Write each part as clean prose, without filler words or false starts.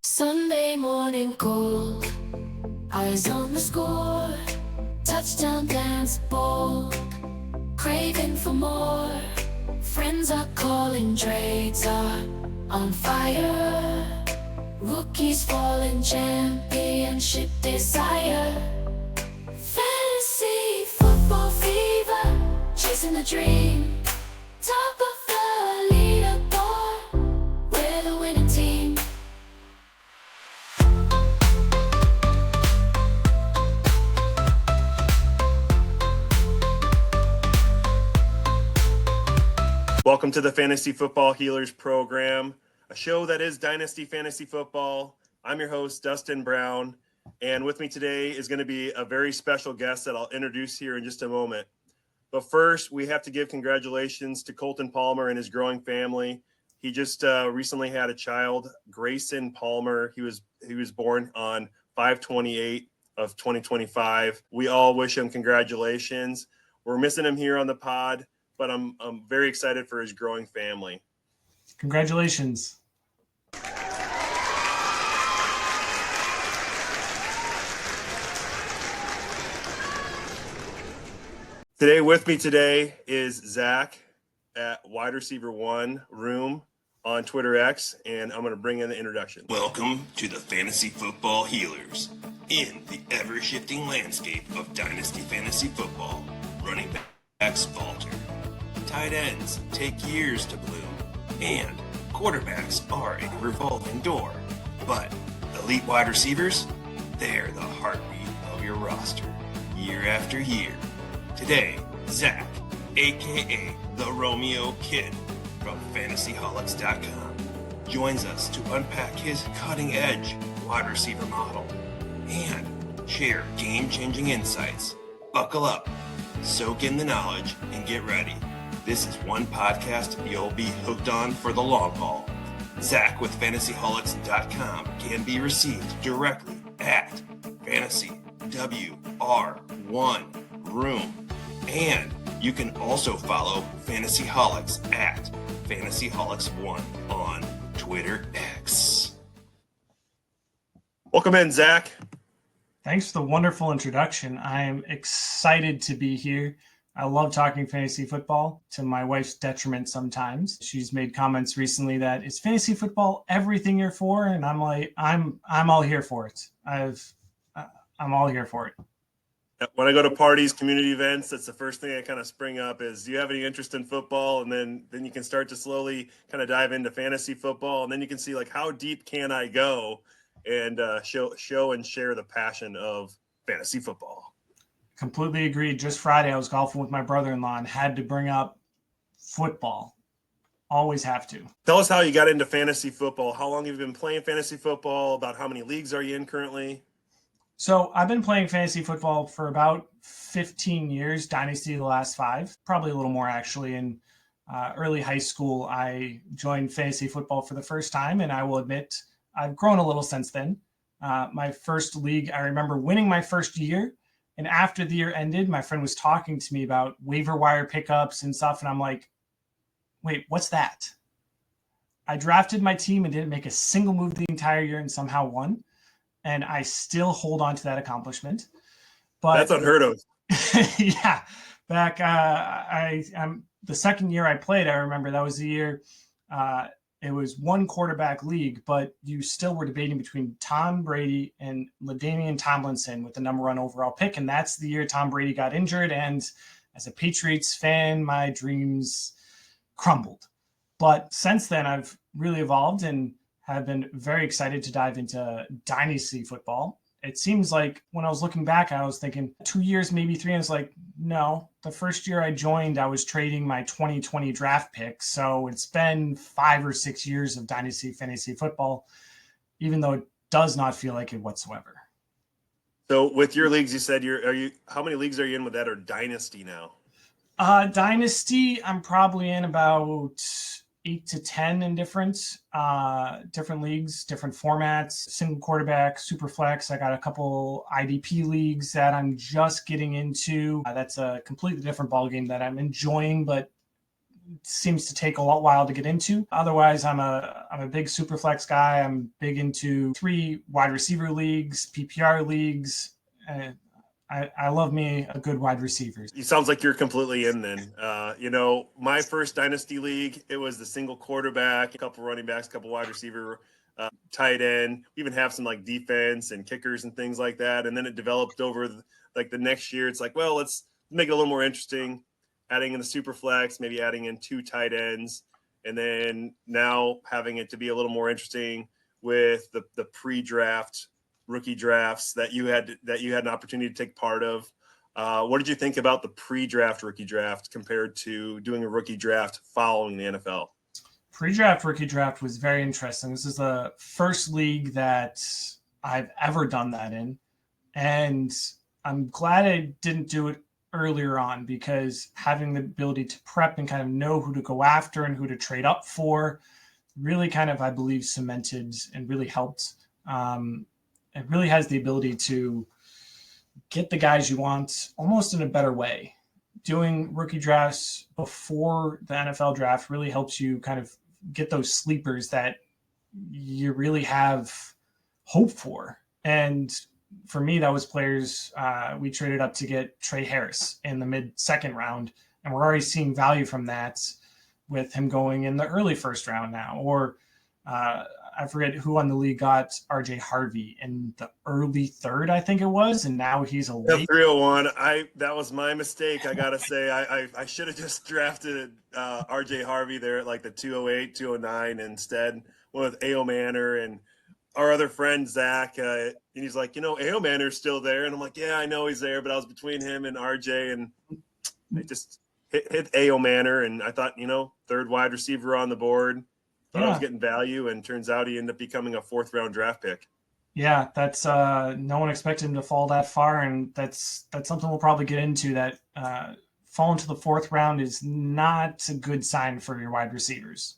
Sunday morning cold, eyes on the score, touchdown dance ball, craving for more. Friends are calling, trades are on fire. Rookies falling, championship desire. Fantasy football fever, chasing the dream. Top of the leaderboard, we're the winning team. Welcome to the Fantasy Football Healers program, a show that is Dynasty Fantasy Football. I'm your host, Dustin Brown, and with me today is going to be a very special guest that I'll introduce here in just a moment. But first, we have to give congratulations to Colten Palmer and his growing family. He just recently had a child, Grayson Palmer. He was born on 5/28 of 2025. We all wish him congratulations. We're missing him here on the pod, but I'm very excited for his growing family. Congratulations. Today with me today is Zach at FantasyWR1Room on Twitter X, and I'm going to bring in the introduction. Welcome to the Fantasy Football Healers. In the ever-shifting landscape of Dynasty Fantasy Football, running backs falter. Tight ends take years to bloom, and quarterbacks are a revolving door. But elite wide receivers, they're the heartbeat of your roster, year after year. Today, Zach, aka the RomeoKid from FantasyHolics.com, joins us to unpack his cutting-edge wide receiver model and share game-changing insights. Buckle up, soak in the knowledge, and get ready. This is one podcast you'll be hooked on for the long haul. Zach with FantasyHolics.com can be received directly at FantasyWR1Room. And you can also follow FantasyHolics at FantasyHolics1 on Twitter X. Welcome in, Zach. Thanks for the wonderful introduction. I am excited to be here. I love talking fantasy football, to my wife's detriment sometimes. She's made comments recently that is fantasy football everything you're for, and I'm like, I'm all here for it. I'm all here for it. When I go to parties, community events, that's the first thing I kind of spring up is, do you have any interest in football? And then you can start to slowly kind of dive into fantasy football, and then you can see like how deep can I go and show and share the passion of fantasy football. Completely agreed. Just Friday, I was golfing with my brother-in-law and had to bring up football. Always have to. Tell us how you got into fantasy football. How long have you been playing fantasy football? About how many leagues are you in currently? So I've been playing fantasy football for about 15 years, Dynasty the last 5, probably a little more actually. In early high school, I joined fantasy football for the first time, and I will admit I've grown a little since then. My first league, I remember winning my first year. And after the year ended, my friend was talking to me about waiver wire pickups and stuff. And I'm like, wait, what's that? I drafted my team and didn't make a single move the entire year and somehow won. And I still hold on to that accomplishment. But that's unheard of. Yeah. Back, I'm the second year I played, I remember that was the year it was one quarterback league, but you still were debating between Tom Brady and LaDainian Tomlinson with the number 1 overall pick. And that's the year Tom Brady got injured. And as a Patriots fan, my dreams crumbled. But since then, I've really evolved and have been very excited to dive into Dynasty football. It seems like when I was looking back, I was thinking 2 years, maybe 3. And it's like, no, the first year I joined, I was trading my 2020 draft pick. So it's been 5 or 6 years of Dynasty fantasy football, even though it does not feel like it whatsoever. So with your leagues, you said how many leagues are you in with that or Dynasty now? Dynasty, I'm probably in about 8 to 10 in different leagues, different formats, single quarterback, super flex. I got a couple IDP leagues that I'm just getting into. That's a completely different ballgame that I'm enjoying, but seems to take a while to get into. Otherwise, I'm a big superflex guy. I'm big into 3 wide receiver leagues, PPR leagues. I love me a good wide receiver. You sounds like you're completely in then. My first dynasty league, it was the single quarterback, a couple running backs, a couple wide receiver, tight end. We even have some like defense and kickers and things like that. And then it developed over the next year. It's like, well, let's make it a little more interesting, adding in the super flex, maybe adding in 2 tight ends, and then now having it to be a little more interesting with the pre-draft rookie drafts that you had an opportunity to take part of. What did you think about the pre-draft rookie draft compared to doing a rookie draft following the NFL? Pre-draft rookie draft was very interesting. This is the first league that I've ever done that in. And I'm glad I didn't do it earlier on, because having the ability to prep and kind of know who to go after and who to trade up for really kind of, I believe, cemented and really helped. It really has the ability to get the guys you want almost in a better way. Doing rookie drafts before the NFL draft really helps you kind of get those sleepers that you really have hope for. And for me, that was players we traded up to get Trey Harris in the mid-second round, and we're already seeing value from that with him going in the early first round now. Or I forget who on the league got RJ Harvey in the early third, I think it was, and now he's a late 301. That was my mistake. I gotta say, I should have just drafted RJ Harvey there at like the 208, 209 instead. Went with A.O. Manor and our other friend Zach, and he's like, A.O. Manor's still there, and I'm like, yeah, I know he's there, but I was between him and RJ, and I just hit A.O. Manor, and I thought, third wide receiver on the board. Thought I was getting value, and turns out he ended up becoming a 4th round draft pick. Yeah, that's no one expected him to fall that far, and that's something we'll probably get into. That falling to the 4th round is not a good sign for your wide receivers.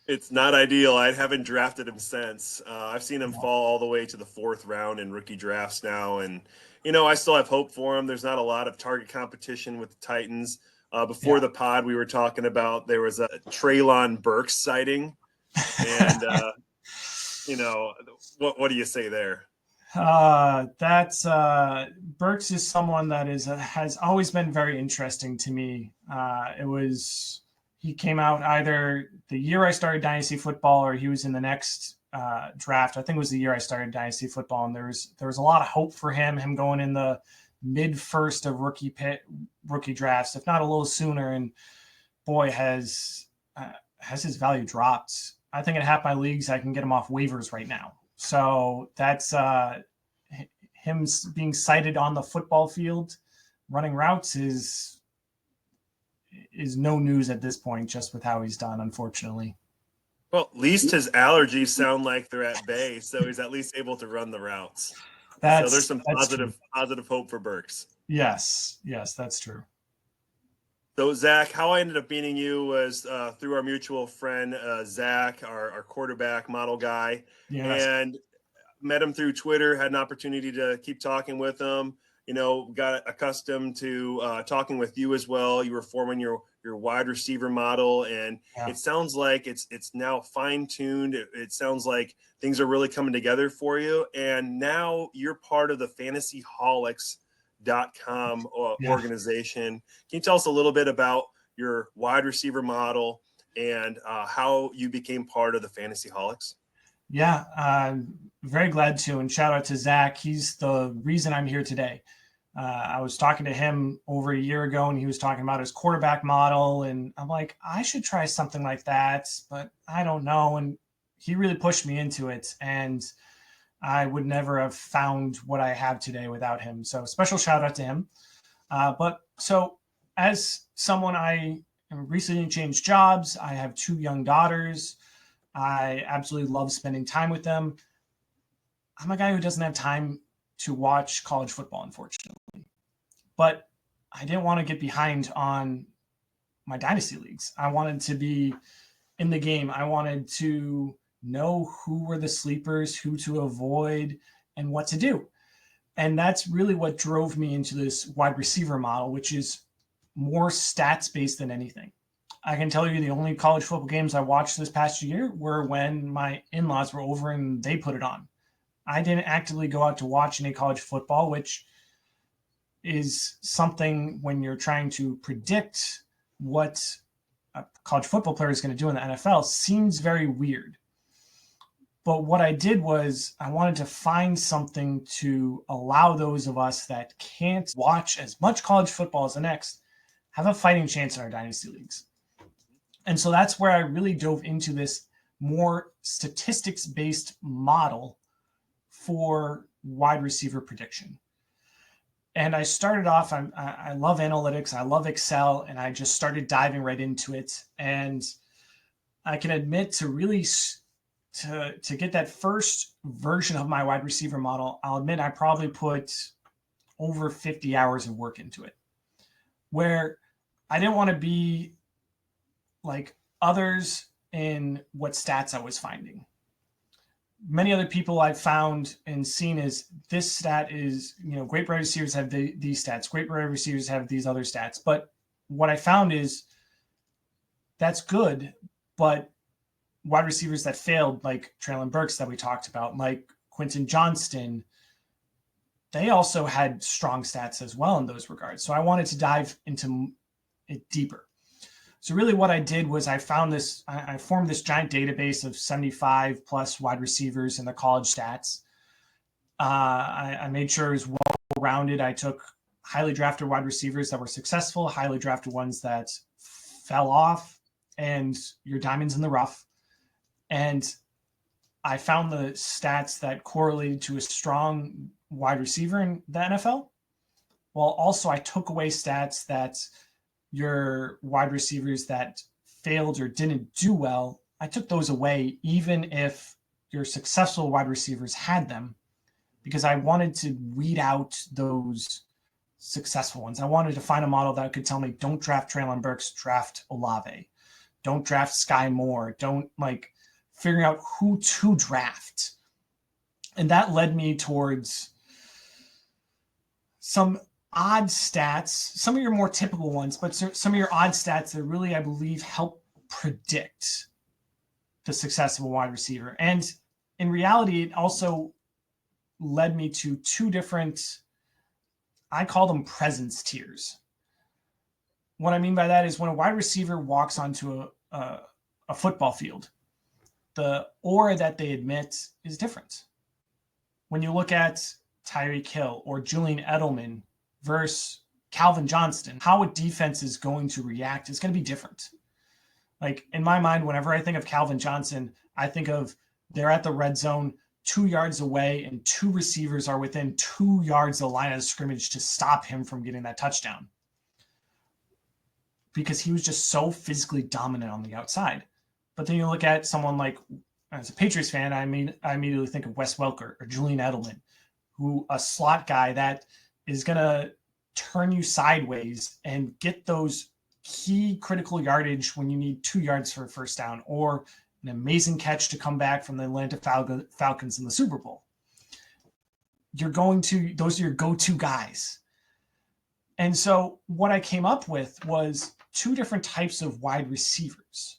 It's not ideal. I haven't drafted him since. I've seen him fall all the way to the 4th round in rookie drafts now, and I still have hope for him. There's not a lot of target competition with the Titans. Before the pod, we were talking about there was a Treylon Burks sighting. And, what do you say there? That's Burks is someone that has always been very interesting to me. He came out either the year I started Dynasty Football or he was in the next draft. I think it was the year I started Dynasty Football, and there was a lot of hope for him going in the mid-first of rookie drafts, if not a little sooner. And boy, has his value dropped. I think in half my leagues, I can get him off waivers right now. So that's him being cited on the football field, running routes is no news at this point, just with how he's done, unfortunately. Well, at least his allergies sound like they're at bay, so he's at least able to run the routes. So there's some positive hope for Burks. Yes, that's true. So, Zach, how I ended up meeting you was through our mutual friend, Zach, our quarterback model guy. Yes. And met him through Twitter, had an opportunity to keep talking with him. Got accustomed to talking with you as well. You were forming your wide receiver model, and it sounds like it's now fine-tuned. It sounds like things are really coming together for you. And now you're part of the FantasyHolics.com organization. Can you tell us a little bit about your wide receiver model and how you became part of the FantasyHolics? Yeah, I'm very glad to. And shout out to Zach. He's the reason I'm here today. I was talking to him over a year ago, and he was talking about his quarterback model. And I'm like, I should try something like that, but I don't know. And he really pushed me into it. And I would never have found what I have today without him. So special shout out to him. But so as someone, I recently changed jobs. I have 2 young daughters. I absolutely love spending time with them. I'm a guy who doesn't have time to watch college football, unfortunately. But I didn't want to get behind on my dynasty leagues. I wanted to be in the game. I wanted to know who were the sleepers, who to avoid, and what to do. And that's really what drove me into this wide receiver model, which is more stats based than anything. I can tell you the only college football games I watched this past year were when my in-laws were over and they put it on. I didn't actively go out to watch any college football, which is something when you're trying to predict what a college football player is going to do in the NFL seems very weird. But what I did was I wanted to find something to allow those of us that can't watch as much college football as the next have a fighting chance in our dynasty leagues. And so that's where I really dove into this more statistics-based model for wide receiver prediction. And I started off, I love analytics, I love Excel, and I just started diving right into it. And I can admit to really to get that first version of my wide receiver model, I'll admit I probably put over 50 hours of work into it, where I didn't want to be like others in what stats I was finding. Many other people I've found and seen is this stat is, great wide receivers have these stats, great wide receivers have these other stats. But what I found is that's good, but wide receivers that failed, like Treylon Burks that we talked about, like Quentin Johnston, they also had strong stats as well in those regards. So I wanted to dive into it deeper. So really what I did was I formed this giant database of 75 plus wide receivers in the college stats. I made sure it was well-rounded. I took highly drafted wide receivers that were successful, highly drafted ones that fell off, and your diamonds in the rough. And I found the stats that correlated to a strong wide receiver in the NFL. Well, also I took away stats that your wide receivers that failed or didn't do well, I took those away, even if your successful wide receivers had them, because I wanted to weed out those successful ones. I wanted to find a model that could tell me, don't draft Treylon Burks, draft Olave. Don't draft Sky Moore. Don't figuring out who to draft. And that led me towards some odd stats, some of your more typical ones, but some of your odd stats that really, I believe, help predict the success of a wide receiver. And in reality, it also led me to two different, I call them presence tiers. What I mean by that is when a wide receiver walks onto a football field, the aura that they emit is different. When you look at Tyreek Hill or Julian Edelman versus Calvin Johnston, how a defense is going to react is going to be different. Like in my mind, whenever I think of Calvin Johnson, I think of they're at the red zone 2 yards away and two receivers are within 2 yards of the line of scrimmage to stop him from getting that touchdown, because he was just so physically dominant on the outside. But then you look at someone like, as a Patriots fan, I immediately think of Wes Welker or Julian Edelman, who a slot guy that is going to turn you sideways and get those key critical yardage when you need 2 yards for a first down, or an amazing catch to come back from the Atlanta Falcons in the Super Bowl. Those are your go-to guys. And so what I came up with was two different types of wide receivers.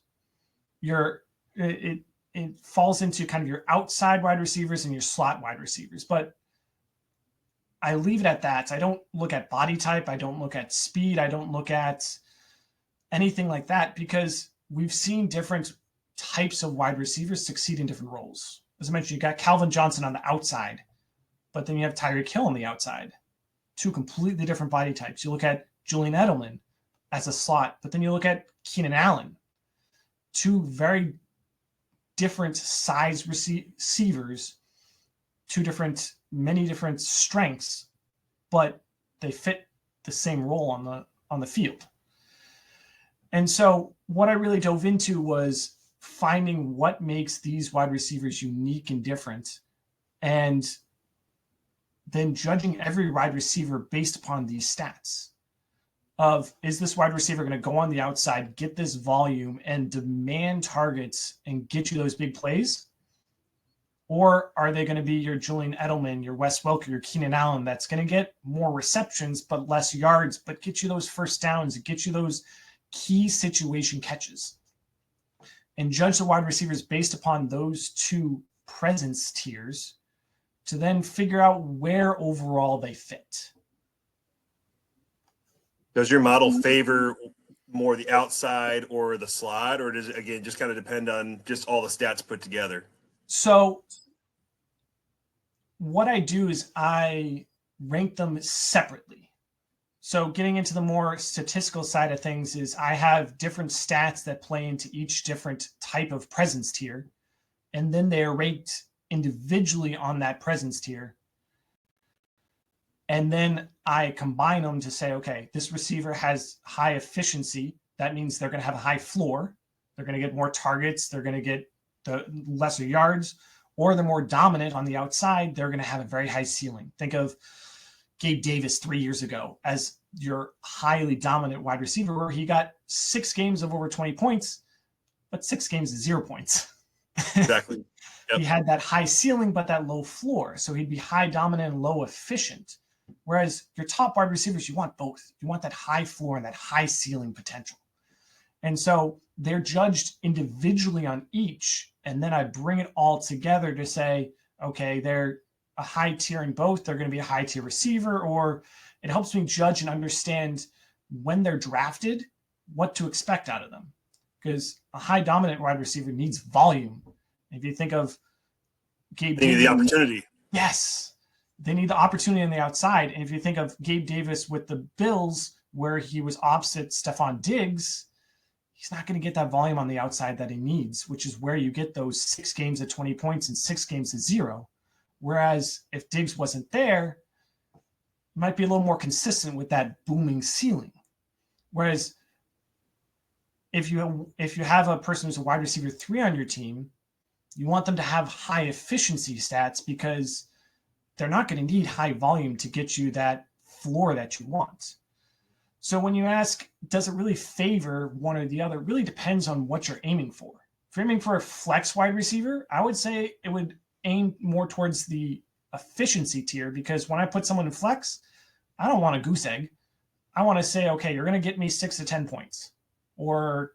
It falls into kind of your outside wide receivers and your slot wide receivers, but I leave it at that. I don't look at body type. I don't look at speed. I don't look at anything like that, because we've seen different types of wide receivers succeed in different roles. As I mentioned, you got Calvin Johnson on the outside, but then you have Tyreek Hill on the outside. Two completely different body types. You look at Julian Edelman as a slot, but then you look at Keenan Allen. Two very different size receivers, many different strengths, but they fit the same role on the field. And so what I really dove into was finding what makes these wide receivers unique and different, and then judging every wide receiver based upon these stats of, is this wide receiver going to go on the outside, get this volume and demand targets and get you those big plays? Or are they going to be your Julian Edelman, your Wes Welker, your Keenan Allen that's going to get more receptions but less yards, but get you those first downs and get you those key situation catches, and judge the wide receivers based upon those two presence tiers to then figure out where overall they fit. Does your model favor more the outside or the slot, or does it, again, just kind of depend on just all the stats put together? So what I do is I rank them separately. So getting into the more statistical side of things is I have different stats that play into each different type of presence tier, and then they are ranked individually on that presence tier. And then I combine them to say, okay, this receiver has high efficiency. That means they're going to have a high floor. They're going to get more targets. They're going to get the lesser yards, or they're more dominant on the outside. They're going to have a very high ceiling. Think of Gabe Davis 3 years ago as your highly dominant wide receiver, where he got 6 games of over 20 points, but 6 games of 0 points. Exactly. Yep. He had that high ceiling, but that low floor. So he'd be high dominant and low efficient. Whereas your top wide receivers, you want both. You want that high floor and that high ceiling potential. And so they're judged individually on each. And then I bring it all together to say, okay, they're a high tier in both. They're going to be a high tier receiver, or it helps me judge and understand when they're drafted, what to expect out of them. Because a high dominant wide receiver needs volume. If you think of Gabe They need Davis, the opportunity. yes, they need the opportunity on the outside. And if you think of Gabe Davis with the Bills, where he was opposite Stephon Diggs, he's not going to get that volume on the outside that he needs, which is where you get those 6 games at 20 points and 6 games at 0. Whereas if Diggs wasn't there, you might be a little more consistent with that booming ceiling. Whereas if you have a person who's a wide receiver 3 on your team, you want them to have high efficiency stats, because they're not going to need high volume to get you that floor that you want. So when you ask, does it really favor one or the other? It really depends on what you're aiming for. If you're aiming for a flex wide receiver, I would say it would aim more towards the efficiency tier, because when I put someone in flex, I don't want a goose egg. I want to say, okay, you're going to get me 6 to 10 points, or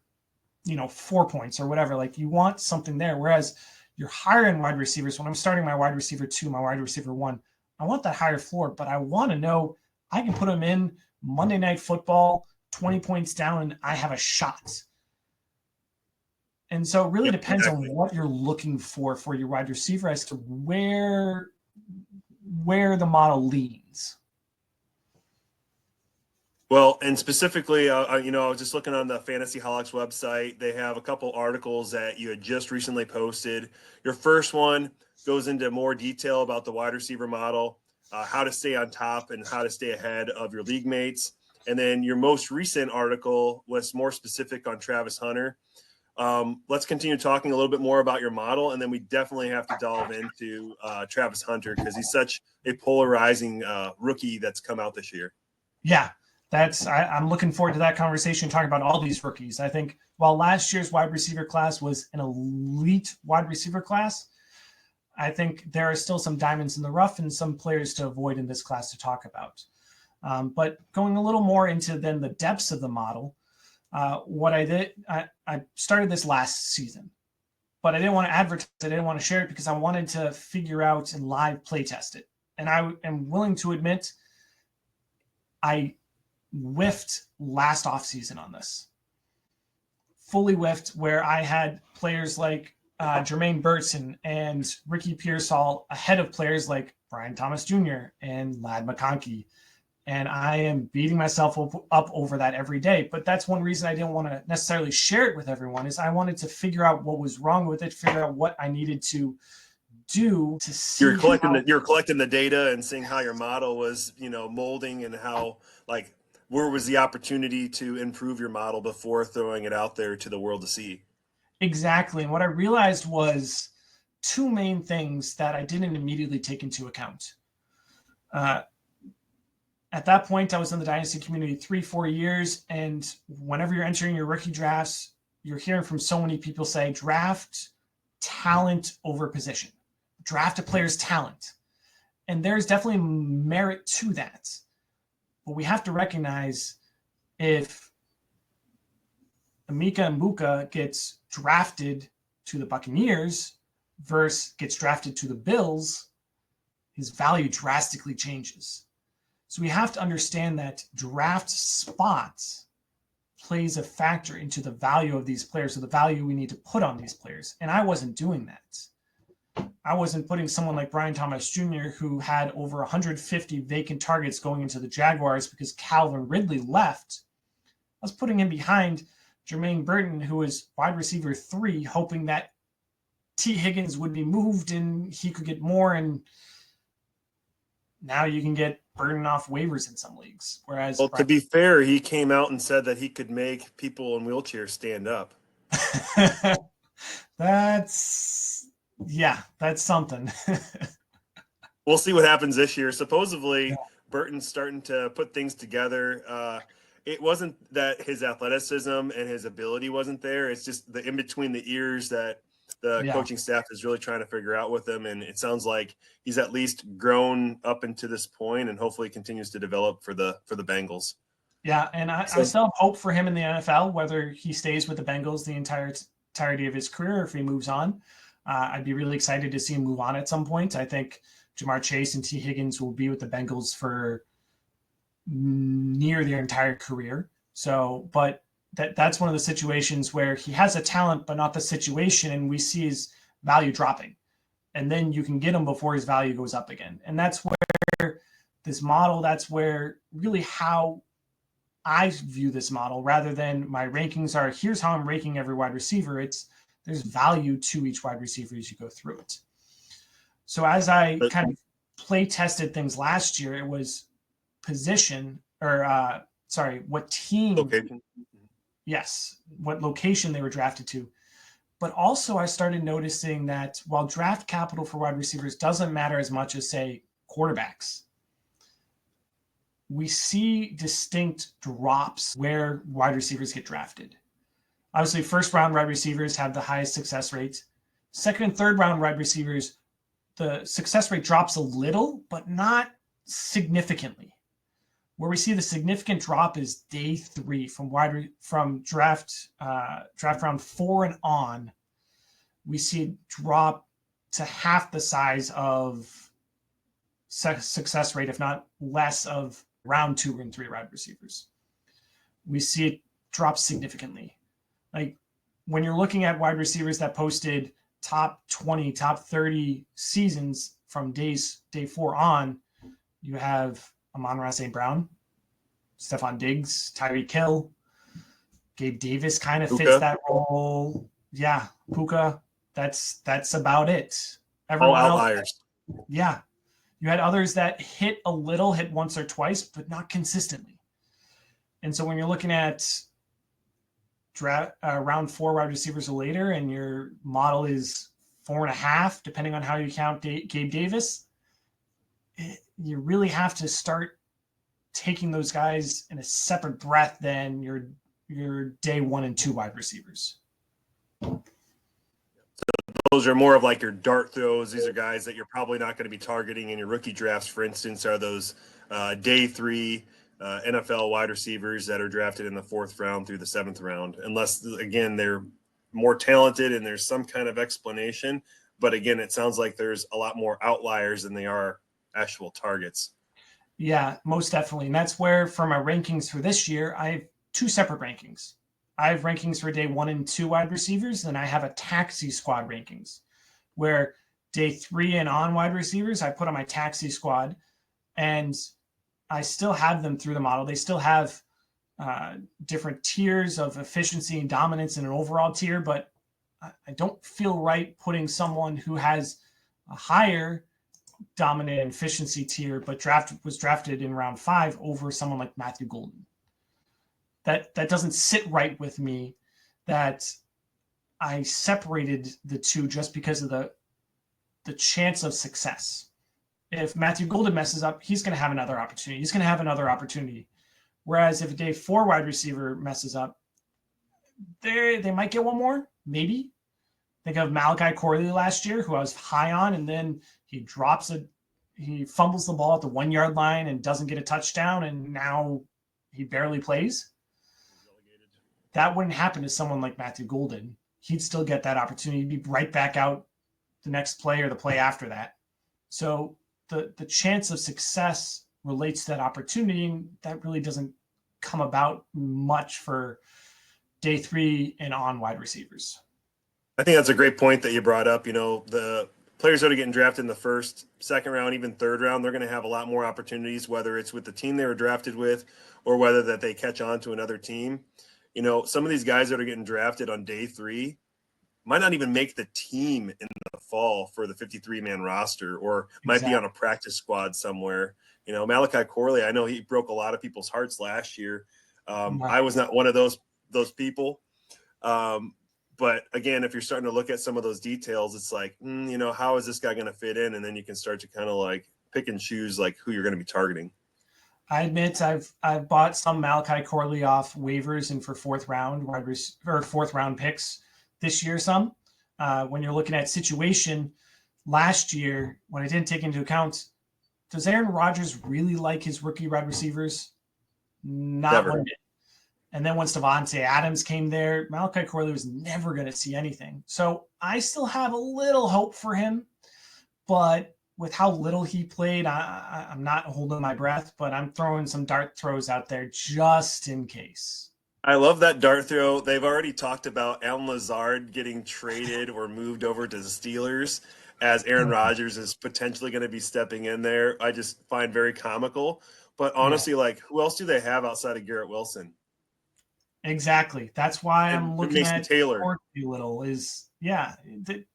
4 points, or whatever. Like, you want something there. Whereas your higher end wide receivers, when I'm starting my wide receiver 2, my wide receiver 1, I want that higher floor, but I want to know I can put them in Monday Night Football, 20 points down, and I have a shot. And so it really depends on what you're looking for your wide receiver as to where the model leans. Well, and specifically, I was just looking on the Fantasy Holics website. They have a couple articles that you had just recently posted. Your first one goes into more detail about the wide receiver model, how to stay on top and how to stay ahead of your league mates. And then your most recent article was more specific on Travis Hunter. Let's continue talking a little bit more about your model, and then we definitely have to delve into Travis Hunter, because he's such a polarizing rookie that's come out this year. Yeah. I'm looking forward to that conversation, talking about all these rookies. I think while last year's wide receiver class was an elite wide receiver class, I think there are still some diamonds in the rough and some players to avoid in this class to talk about. But going a little more into then the depths of the model, what I did, I started this last season, but I didn't want to advertise it. I didn't want to share it, because I wanted to figure out and live play test it. And I am willing to admit I whiffed last offseason on this. Fully whiffed, where I had players like Jermaine Burton and Ricky Pearsall ahead of players like Brian Thomas Jr. and Ladd McConkey. And I am beating myself up over that every day. But that's one reason I didn't want to necessarily share it with everyone, is I wanted to figure out what was wrong with it, figure out what I needed to do to see. You're collecting the data and seeing how your model was, molding, and how, like, where was the opportunity to improve your model before throwing it out there to the world to see. Exactly. And what I realized was 2 main things that I didn't immediately take into account. At that point, I was in the Dynasty community 3-4 years. And whenever you're entering your rookie drafts, you're hearing from so many people say, draft talent over position. Draft a player's talent. And there's definitely merit to that. But we have to recognize, if Emeka Mbuka gets drafted to the Buccaneers versus gets drafted to the Bills, his value drastically changes. So we have to understand that draft spots plays a factor into the value of these players, or the value we need to put on these players. And I wasn't doing that. I wasn't putting someone like Brian Thomas Jr., who had over 150 vacant targets going into the Jaguars because Calvin Ridley left. I was putting him behind Jermaine Burton, who was wide receiver 3, hoping that T. Higgins would be moved and he could get more. And now you can get Burton off waivers in some leagues. Whereas, well, to be fair, he came out and said that he could make people in wheelchairs stand up. that's something. We'll see what happens this year. Supposedly, Burton's starting to put things together. It wasn't that his athleticism and his ability wasn't there. It's just the in between the ears that the coaching staff is really trying to figure out with him. And it sounds like he's at least grown up into this point and hopefully continues to develop for the Bengals. Yeah, and I still have hope for him in the NFL, whether he stays with the Bengals the entirety of his career or if he moves on. I'd be really excited to see him move on at some point. I think Jamar Chase and T. Higgins will be with the Bengals for near their entire career. So, but that's one of the situations where he has a talent, but not the situation, and we see his value dropping. And then you can get him before his value goes up again. And that's where this model, that's where really how I view this model, rather than my rankings are, here's how I'm ranking every wide receiver. There's value to each wide receiver as you go through it. So as I kind of play tested things last year, it was position or what team, location. Yes, what location they were drafted to. But also I started noticing that while draft capital for wide receivers doesn't matter as much as, say, quarterbacks, we see distinct drops where wide receivers get drafted. Obviously, first round wide receivers have the highest success rate. Second and third round wide receivers, the success rate drops a little, but not significantly. Where we see the significant drop is day 3 from draft round 4 and on. We see it drop to half the size of success rate, if not less, of round 2 and 3 wide receivers. We see it drop significantly. Like when you're looking at wide receivers that posted top 20, top 30 seasons from day 4 on, you have Amon-Ra St. Brown, Stephon Diggs, Tyreek Hill, Gabe Davis kind of fits that role. Yeah, Puka. That's about it. Everyone all outliers. Else, yeah. You had others that hit once or twice, but not consistently. And so when you're looking at round 4 wide receivers or later, and your model is 4.5, depending on how you count Gabe Davis, you really have to start taking those guys in a separate breath than your day 1 and 2 wide receivers. Those are more of like your dart throws. These are guys that you're probably not going to be targeting in your rookie drafts, for instance, are those day 3 NFL wide receivers that are drafted in the 4th round through the 7th round, unless, again, they're more talented and there's some kind of explanation. But again, it sounds like there's a lot more outliers than they are actual targets. Yeah, most definitely. And that's where, for my rankings for this year, I have 2 separate rankings. I have rankings for day 1 and 2 wide receivers, and I have a taxi squad rankings where day 3 and on wide receivers, I put on my taxi squad, and I still have them through the model. They still have different tiers of efficiency and dominance in an overall tier, but I don't feel right putting someone who has a higher dominant and efficiency tier, but was drafted in round 5 over someone like Matthew Golden. That doesn't sit right with me, that I separated the 2 just because of the chance of success. If Matthew Golden messes up, he's going to have another opportunity. Whereas if a day 4 wide receiver messes up, they might get one more, maybe. Think of Malachi Corley last year, who I was high on, and then he fumbles the ball at the 1-yard line and doesn't get a touchdown, and now he barely plays. That wouldn't happen to someone like Matthew Golden. He'd still get that opportunity. He'd be right back out the next play or the play after that. So the chance of success relates to that opportunity, and that really doesn't come about much for day 3 and on wide receivers. I think that's a great point that you brought up. The players that are getting drafted in the first, second round, even third round, they're going to have a lot more opportunities, whether it's with the team they were drafted with or whether that they catch on to another team. Some of these guys that are getting drafted on day 3 might not even make the team in the fall for the 53-man roster, or might be on a practice squad somewhere. Malachi Corley, I know he broke a lot of people's hearts last year. I was not one of those people. But again, if you're starting to look at some of those details, it's like, how is this guy going to fit in? And then you can start to kind of like pick and choose like who you're going to be targeting. I admit I've bought some Malachi Corley off waivers and for fourth round picks this year. Some when you're looking at situation last year, when I didn't take into account, does Aaron Rodgers really like his rookie wide receivers? Not one bit. And then once Devontae Adams came there, Malachi Corley was never going to see anything. So I still have a little hope for him, but with how little he played, I'm not holding my breath, but I'm throwing some dart throws out there just in case. I love that dart throw. They've already talked about Allen Lazard getting traded or moved over to the Steelers, as Aaron Rodgers is potentially going to be stepping in there. I just find very comical. But honestly, like, who else do they have outside of Garrett Wilson? Exactly. That's why I'm looking at Taylor. Little is, they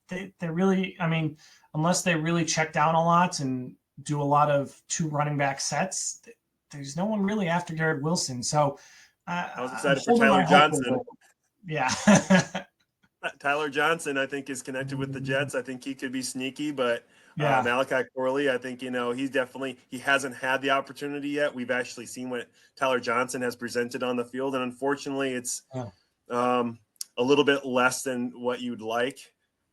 really, I mean, unless they really check down a lot and do a lot of 2 running back sets, there's no one really after Garrett Wilson. So I was excited for Tyler Johnson. Yeah. Tyler Johnson, I think, is connected with the Jets. I think he could be sneaky, but Malachi Corley, I think, he hasn't had the opportunity yet. We've actually seen what Tyler Johnson has presented on the field, and unfortunately it's a little bit less than what you'd like.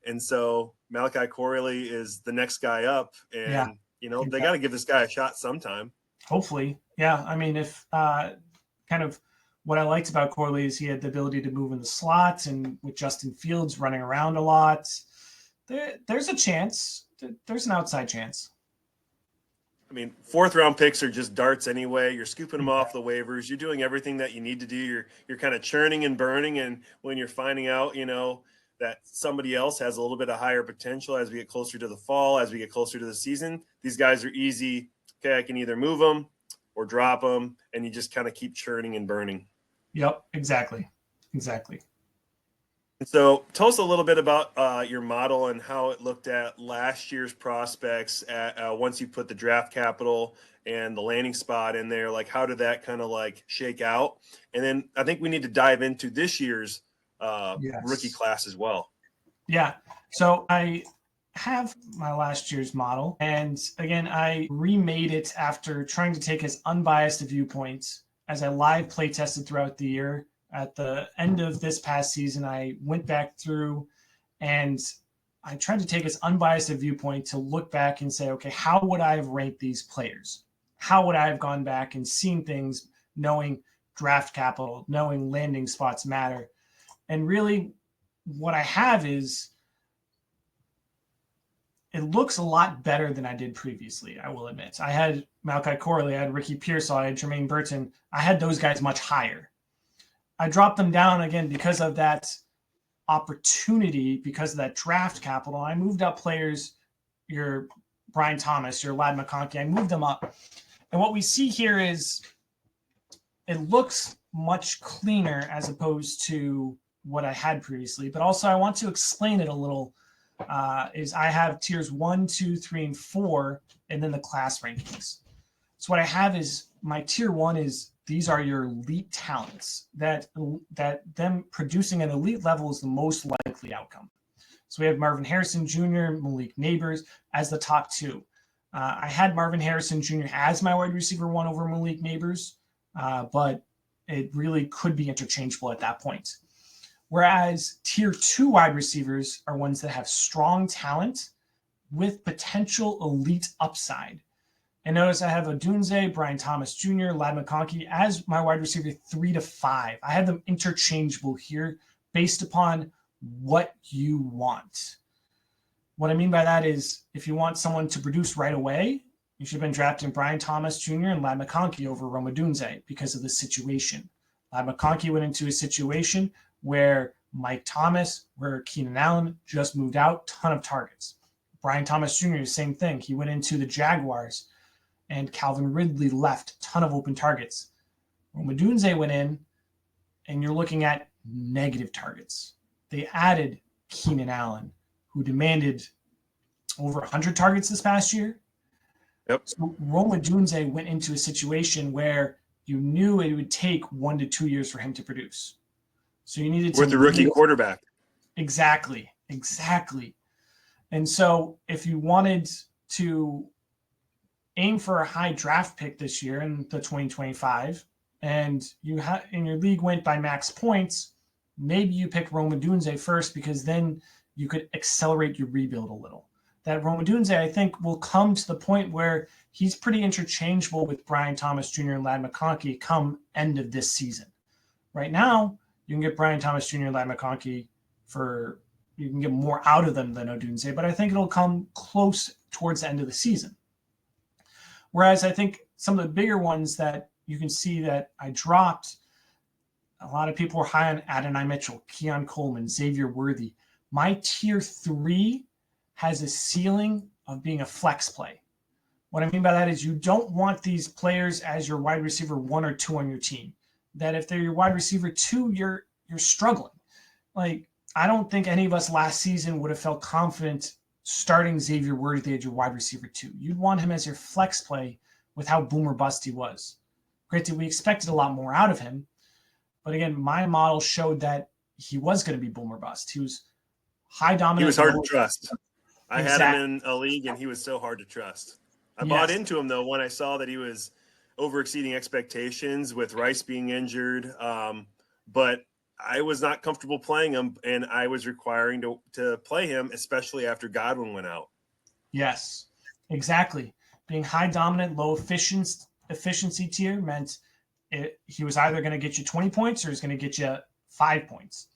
And so Malachi Corley is the next guy up, and they got to give this guy a shot sometime. Hopefully. Yeah. I mean, if kind of what I liked about Corley is he had the ability to move in the slot, and with Justin Fields running around a lot, there's a chance. There's an outside chance. I mean, 4th round picks are just darts anyway. You're scooping them off the waivers. You're doing everything that you need to do. You're kind of churning and burning. And when you're finding out, that somebody else has a little bit of higher potential as we get closer to the fall, as we get closer to the season, these guys are easy. Okay, I can either move them or drop them, and you just kind of keep churning and burning. Yep, exactly. And so tell us a little bit about your model and how it looked at last year's prospects once you put the draft capital and the landing spot in there. Like, how did that kind of like shake out? And then I think we need to dive into this year's rookie class as well. Yeah. So I have my last year's model, and again, I remade it after trying to take as unbiased a viewpoint as I live play tested throughout the year. At the end of this past season, I went back through and I tried to take as unbiased a viewpoint to look back and say, okay, how would I have ranked these players? How would I have gone back and seen things, knowing draft capital, knowing landing spots matter? And really what I have is, it looks a lot better than I did previously, I will admit. I had Malachi Corley, I had Ricky Pearsall, I had Jermaine Burton. I had those guys much higher. I dropped them down again because of that opportunity, because of that draft capital. I moved up players, your Brian Thomas, your Ladd McConkey. I moved them up. And what we see here is it looks much cleaner as opposed to what I had previously. But also I want to explain it a little. Is I have tiers 1, 2, 3, and 4, and then the class rankings. So what I have is my tier 1 is these are your elite talents that them producing an elite level is the most likely outcome. So we have Marvin Harrison Jr., Malik Neighbors as the top 2. I had Marvin Harrison Jr. as my wide receiver 1 over Malik Neighbors, but it really could be interchangeable at that point. Whereas tier 2 wide receivers are ones that have strong talent with potential elite upside. And notice I have Odunze, Brian Thomas Jr., Ladd McConkey as my wide receiver 3 to 5. I have them interchangeable here based upon what you want. What I mean by that is if you want someone to produce right away, you should have been drafting Brian Thomas Jr. and Ladd McConkey over Rome Odunze because of the situation. Ladd McConkey went into a situation where Mike Thomas, where Keenan Allen just moved out, ton of targets. Brian Thomas Jr., same thing. He went into the Jaguars, and Calvin Ridley left, ton of open targets. Rome Odunze went in, and you're looking at negative targets. They added Keenan Allen, who demanded over 100 targets this past year. Yep. So Rome Odunze went into a situation where you knew it would take 1 to 2 years for him to produce. So you needed to with the rookie quarterback. Exactly. And so if you wanted to aim for a high draft pick this year in the 2025, and you in your league went by max points, maybe you pick Rome Odunze first because then you could accelerate your rebuild a little. That Rome Odunze, I think, will come to the point where he's pretty interchangeable with Brian Thomas Jr. and Ladd McConkey come end of this season. Right now, you can get Brian Thomas Jr. and Ladd McConkey you can get more out of them than Odunze, but I think it'll come close towards the end of the season. Whereas I think some of the bigger ones that you can see that I dropped, a lot of people were high on Adonai Mitchell, Keon Coleman, Xavier Worthy. My tier 3 has a ceiling of being a flex play. What I mean by that is you don't want these players as your wide receiver 1 or 2 on your team. That if they're your wide receiver 2, you're struggling. Like, I don't think any of us last season would have felt confident starting Xavier Worthy as your wide receiver 2. You'd want him as your flex play with how boom or bust he was. Granted, we expected a lot more out of him. But again, my model showed that he was going to be boom or bust. He was high dominant. He was hard to trust. I Exactly. had him in a league, and he was so hard to trust. I bought into him, though, when I saw that he was over-exceeding expectations with Rice being injured. But I was not comfortable playing him, and I was requiring to play him, especially after Godwin went out. Yes, exactly. Being high dominant, low efficiency tier meant he was either going to get you 20 points or he's going to get you 5 points.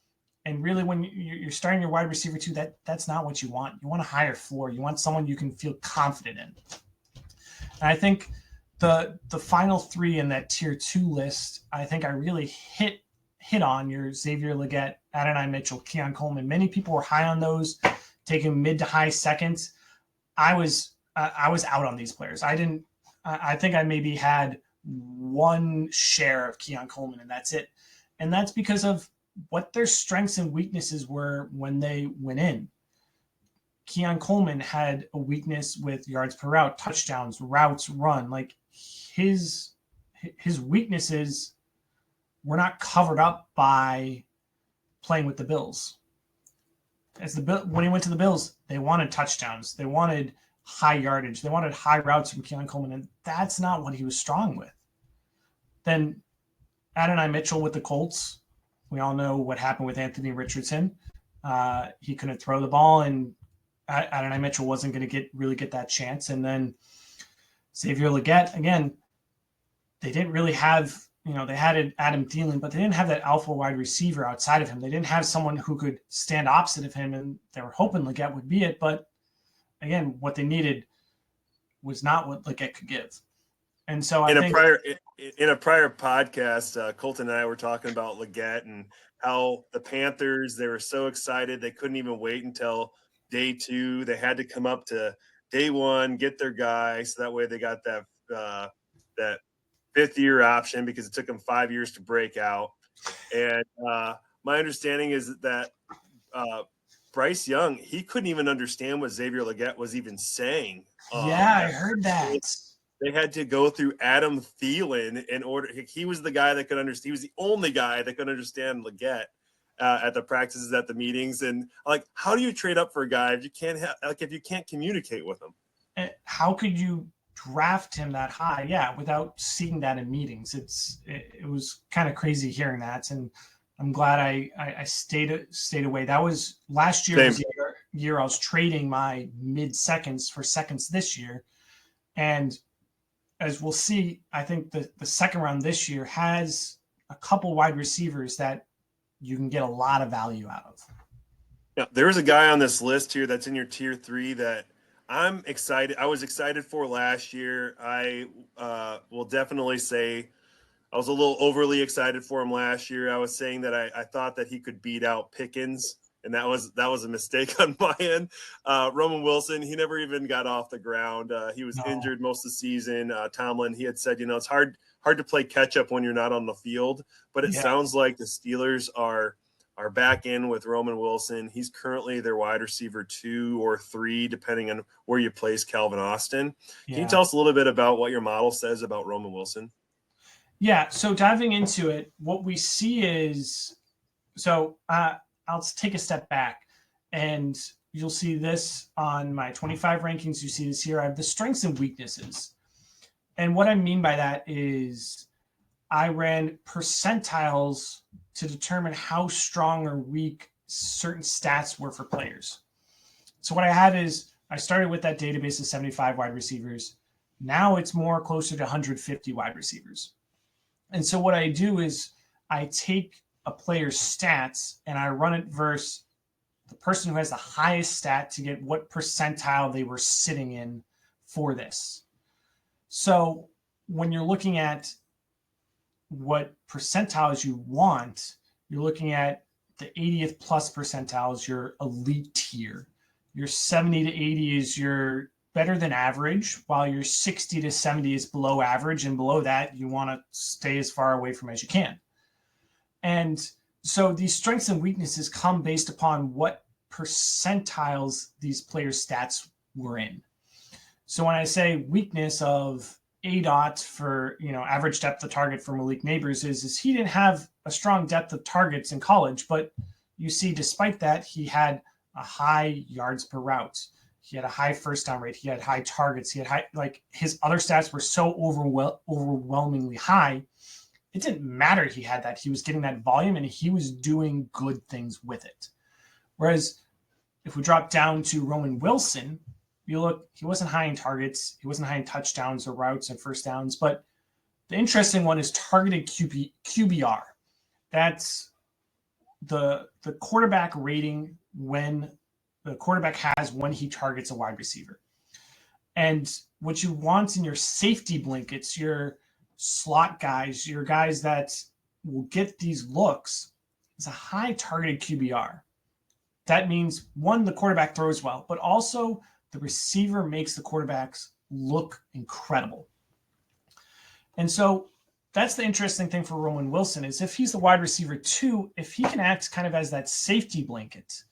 And really, when you're starting your wide receiver 2, that's not what you want. You want a higher floor. You want someone you can feel confident in. And I think the final 3 in that tier 2 list, I think I really hit on your Xavier Legette, Adonai Mitchell, Keon Coleman. Many people were high on those, taking mid to high seconds. I was out on these players. I think I maybe had 1 share of Keon Coleman, and that's it. And that's because of what their strengths and weaknesses were when they went in. Keon Coleman had a weakness with yards per route, touchdowns, routes run. Like his weaknesses were not covered up by playing with the Bills. When he went to the Bills, they wanted touchdowns. They wanted high yardage. They wanted high routes from Keon Coleman, and that's not what he was strong with. Then Adonai Mitchell with the Colts. We all know what happened with Anthony Richardson. He couldn't throw the ball, and Adonai Mitchell wasn't going to really get that chance. And then Xavier Legette, again, they didn't really have, they had Adam Thielen, but they didn't have that alpha wide receiver outside of him. They didn't have someone who could stand opposite of him, and they were hoping Legette would be it. But again, what they needed was not what Legette could give. And so in a prior podcast, Colten and I were talking about Legette and how the Panthers, they were so excited they couldn't even wait until day 2. They had to come up to day 1, get their guy, so that way they got that 5th-year option because it took them 5 years to break out. And my understanding is that Bryce Young, he couldn't even understand what Xavier Legette was even saying. I heard that. They had to go through Adam Thielen in order. He was the guy that could understand. He was the only guy that could understand Legette at the practices, at the meetings. And how do you trade up for a guy if you can't communicate with him? How could you draft him that high? Yeah, without seeing that in meetings. It was kind of crazy hearing that, and I'm glad I stayed away. That was last year. Was the year I was trading my mid seconds for seconds this year, and as we'll see, I think the second round this year has a couple wide receivers that you can get a lot of value out of. Yeah, there's a guy on this list here that's in your tier 3 that I'm excited. I was excited for last year. I will definitely say I was a little overly excited for him last year. I was saying that I thought that he could beat out Pickens, and that was a mistake on my end. Roman Wilson, he never even got off the ground. He was injured most of the season. Tomlin, he had said, it's hard to play catch up when you're not on the field. But it sounds like the Steelers are back in with Roman Wilson. He's currently their wide receiver 2 or 3, depending on where you place Calvin Austin. Can you tell us a little bit about what your model says about Roman Wilson? Yeah, so diving into it, what we see is, I'll take a step back, and you'll see this on my 25 rankings. You see this here. I have the strengths and weaknesses. And what I mean by that is I ran percentiles to determine how strong or weak certain stats were for players. So what I had is I started with that database of 75 wide receivers. Now it's more closer to 150 wide receivers. And so what I do is I take a player's stats and I run it versus the person who has the highest stat to get what percentile they were sitting in for this. So when you're looking at what percentiles you want, you're looking at the 80th plus percentiles, your elite tier. Your 70 to 80 is your better than average, while your 60 to 70 is below average. And below that, you want to stay as far away from as you can. And so these strengths and weaknesses come based upon what percentiles these players' stats were in. So when I say weakness of ADOT for, average depth of target for Malik Neighbors is he didn't have a strong depth of targets in college, but you see, despite that, he had a high yards per route. He had a high first down rate. He had high targets. He had his other stats were so overwhelmingly high. It didn't matter he had that. He was getting that volume and he was doing good things with it. Whereas if we drop down to Roman Wilson, you look, he wasn't high in targets. He wasn't high in touchdowns or routes and first downs. But the interesting one is targeted QBR. That's the quarterback rating when the quarterback has when he targets a wide receiver. And what you want in your safety blankets, your slot guys, your guys that will get these looks, is a high targeted QBR. That means, one, the quarterback throws well, but also the receiver makes the quarterbacks look incredible. And so that's the interesting thing for Roman Wilson is if he's the wide receiver 2, if he can act kind of as that safety blanket,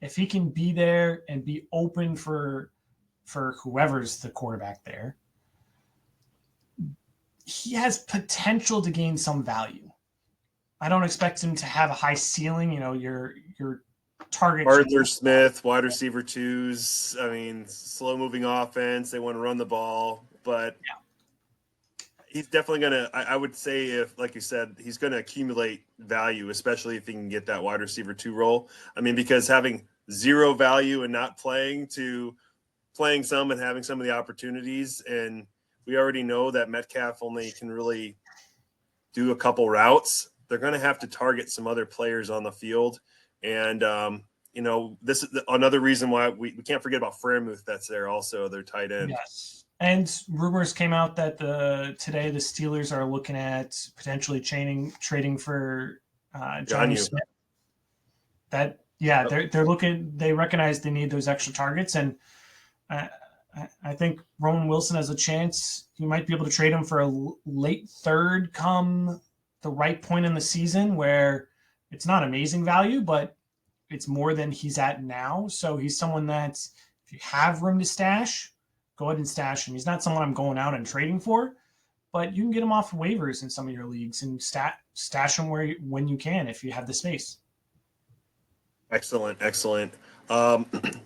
if he can be there and be open for whoever's the quarterback there, he has potential to gain some value. I don't expect him to have a high ceiling. Your target. Arthur Smith, wide receiver 2s. I mean, slow moving offense. They want to run the ball, but he's definitely going to, I would say, if, like you said, he's going to accumulate value, especially if he can get that wide receiver 2 role. I mean, because having zero value and not playing to playing some and having some of the opportunities. And we already know that Metcalf only can really do a couple routes. They're going to have to target some other players on the field. And, this is another reason why we can't forget about Freiermuth that's there also, their tight end. Yes. And rumors came out that today the Steelers are looking at potentially trading for Johnny Smith. They're looking. They recognize they need those extra targets, and I think Roman Wilson has a chance. You might be able to trade him for a late third come the right point in the season where it's not amazing value, but it's more than he's at now. So he's someone that if you have room to stash, go ahead and stash him. He's not someone I'm going out and trading for, but you can get him off waivers in some of your leagues and stash him when you can if you have the space. Excellent.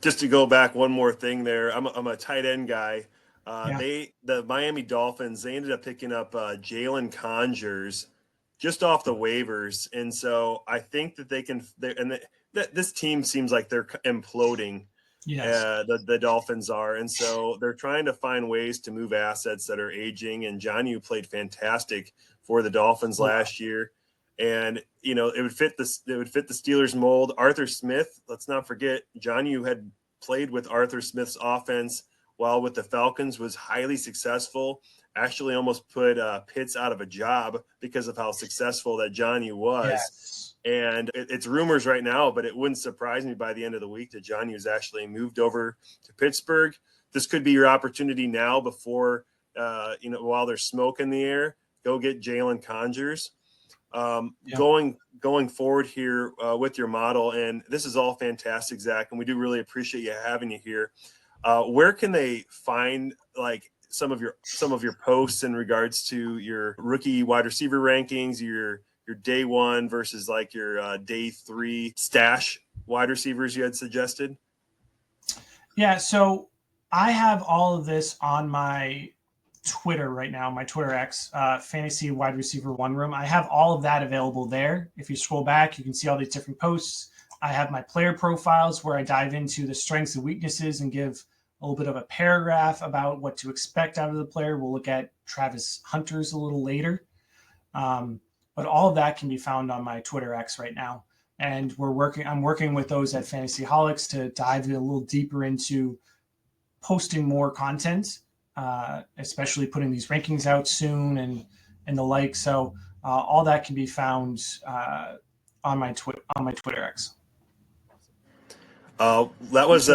Just to go back one more thing there, I'm a tight end guy. The Miami Dolphins, they ended up picking up Jalen Congers just off the waivers, and so I think that they can. This team seems like they're imploding. Yes. The Dolphins are. And so they're trying to find ways to move assets that are aging. And Jonnu played fantastic for the Dolphins last year. And, it would fit the Steelers mold. Arthur Smith, let's not forget, Jonnu had played with Arthur Smith's offense while with the Falcons, was highly successful, actually almost put Pitts out of a job because of how successful that Jonnu was. Yes. And it's rumors right now, but it wouldn't surprise me by the end of the week that Jonnu has actually moved over to Pittsburgh. This could be your opportunity now before, while there's smoke in the air, go get Jalen Congers. Going forward here with your model, and this is all fantastic, Zach, and we do really appreciate you having you here. Where can they find some of your posts in regards to your rookie wide receiver rankings, your day one versus your day three stash wide receivers you had suggested? Yeah, so I have all of this on my Twitter right now, my Twitter X, FantasyWR1Room. I have all of that available there. If you scroll back, you can see all these different posts. I have my player profiles where I dive into the strengths and weaknesses and give a little bit of a paragraph about what to expect out of the player. We'll look at Travis Hunter's a little later. But all of that can be found on my Twitter X right now. And I'm working with those at Fantasyholics to dive a little deeper into posting more content, especially putting these rankings out soon and the like. So all that can be found on my Twitter X. That was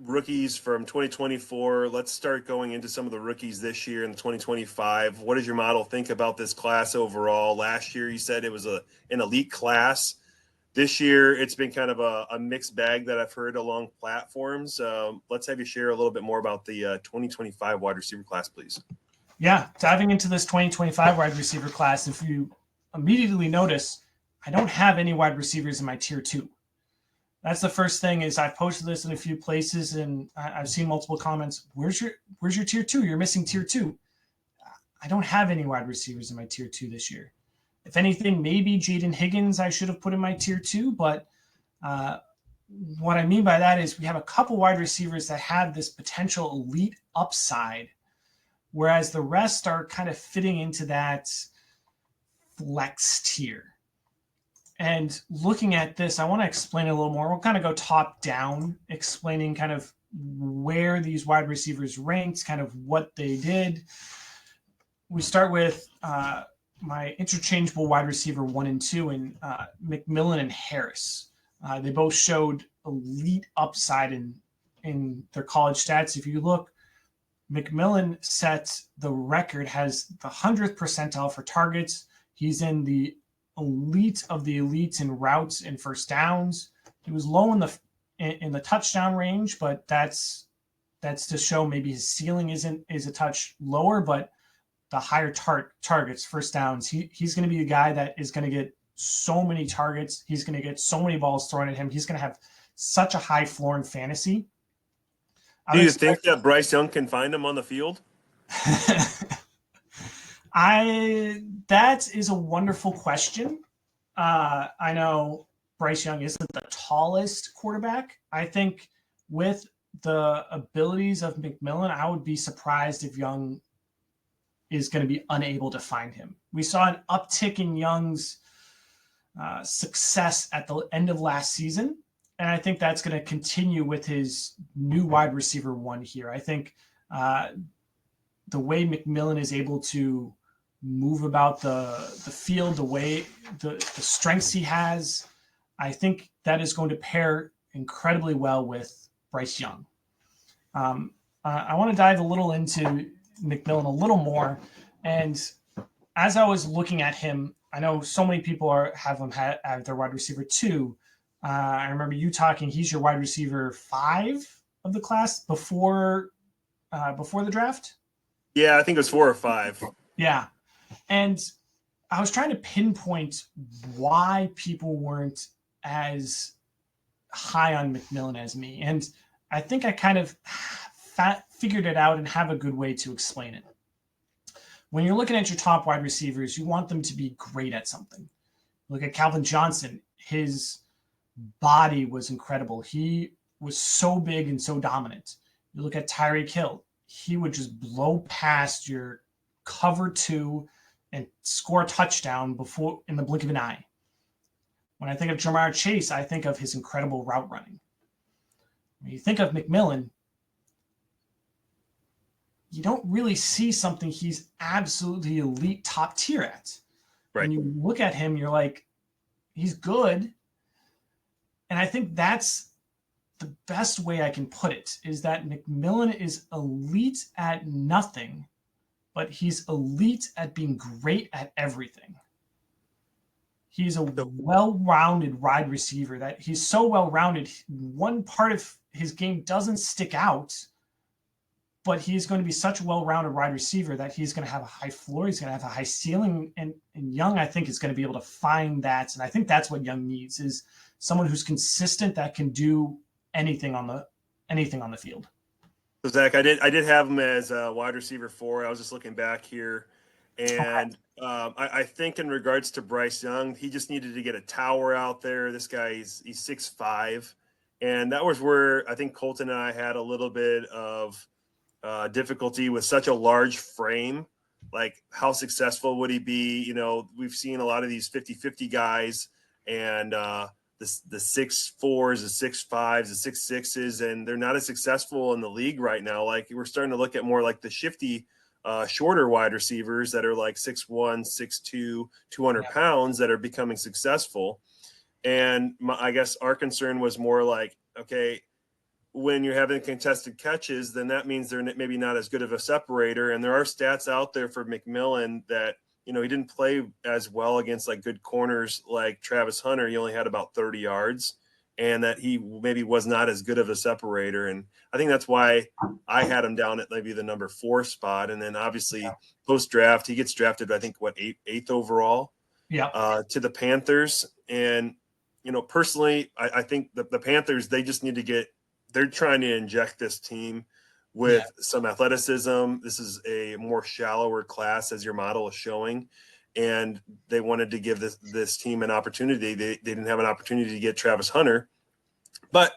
rookies from 2024. Let's start going into some of the rookies this year in 2025. What does your model think about this class overall? Last year, you said it was an elite class. This year, it's been kind of a mixed bag that I've heard along platforms. Let's have you share a little bit more about the 2025 wide receiver class, please. Yeah, diving into this 2025 wide receiver class, if you immediately notice, I don't have any wide receivers in my tier 2. That's the first thing. Is I've posted this in a few places and I've seen multiple comments. Where's your tier 2? You're missing tier 2. I don't have any wide receivers in my tier 2 this year. If anything, maybe Jaden Higgins I should have put in my tier 2, but what I mean by that is we have a couple wide receivers that have this potential elite upside, whereas the rest are kind of fitting into that flex tier. And looking at this, I want to explain it a little more. We'll kind of go top down, explaining kind of where these wide receivers ranked, kind of what they did. We start with my interchangeable wide receiver 1 and 2 and McMillan and Harris. They both showed elite upside in their college stats. If you look, McMillan set the record, has the 100th percentile for targets. He's in the elite of the elites in routes and first downs. He was low in the touchdown range, but that's to show maybe his ceiling is a touch lower, but the higher targets, first downs, he's going to be a guy that is going to get so many targets. He's going to get so many balls thrown at him. He's going to have such a high floor in fantasy. Do you think that Bryce Young can find him on the field? That is a wonderful question. I know Bryce Young isn't the tallest quarterback. I think with the abilities of McMillan, I would be surprised if Young is going to be unable to find him. We saw an uptick in Young's success at the end of last season, and I think that's going to continue with his new wide receiver 1 here. I think the way McMillan is able to move about the field, the way the strengths he has, I think that is going to pair incredibly well with Bryce Young. I want to dive a little into McMillan a little more. And as I was looking at him, I know so many people have him at their wide receiver 2. I remember you talking, he's your wide receiver 5 of the class before the draft. Yeah, I think it was 4 or 5. Yeah. And I was trying to pinpoint why people weren't as high on McMillan as me. And I think I kind of figured it out and have a good way to explain it. When you're looking at your top wide receivers, you want them to be great at something. Look at Calvin Johnson. His body was incredible. He was so big and so dominant. You look at Tyreek Hill, he would just blow past your cover 2 and score a touchdown before in the blink of an eye. When I think of Jamar Chase, I think of his incredible route running. When you think of McMillan, you don't really see something he's absolutely elite top tier at. Right. When you look at him, you're like, he's good. And I think that's the best way I can put it, is that McMillan is elite at nothing, but he's elite at being great at everything. He's a well-rounded wide receiver that he's so well-rounded. One part of his game doesn't stick out, but he's going to be such a well-rounded wide receiver that he's going to have a high floor. He's going to have a high ceiling. And Young, I think, is going to be able to find that. And I think that's what Young needs, is someone who's consistent that can do anything on the field. So Zach, I did have him as a wide receiver 4. I was just looking back here, and I think in regards to Bryce Young, he just needed to get a tower out there. This guy, he's 6'5", and that was where I think Colten and I had a little bit of difficulty with such a large frame. Like, how successful would he be? You know, we've seen a lot of these 50-50 guys, and the 6'4s, the 6'5s, the 6'6s, and they're not as successful in the league right now. Like, we're starting to look at more like the shifty, shorter wide receivers that are like 6'1", 6'2", 200 pounds that are becoming successful. And I guess our concern was more like, okay, when you're having contested catches, then that means they're maybe not as good of a separator. And there are stats out there for McMillan that, you know, he didn't play as well against like good corners like Travis Hunter. He only had about 30 yards, and that he maybe was not as good of a separator. And I think that's why I had him down at maybe the number 4 spot. And then obviously post-draft, he gets drafted, I think, eighth overall to the Panthers. And, you know, personally, I think the Panthers, they just need to they're trying to inject this team with some athleticism. This is a more shallower class, as your model is showing. And they wanted to give this team an opportunity. They didn't have an opportunity to get Travis Hunter, but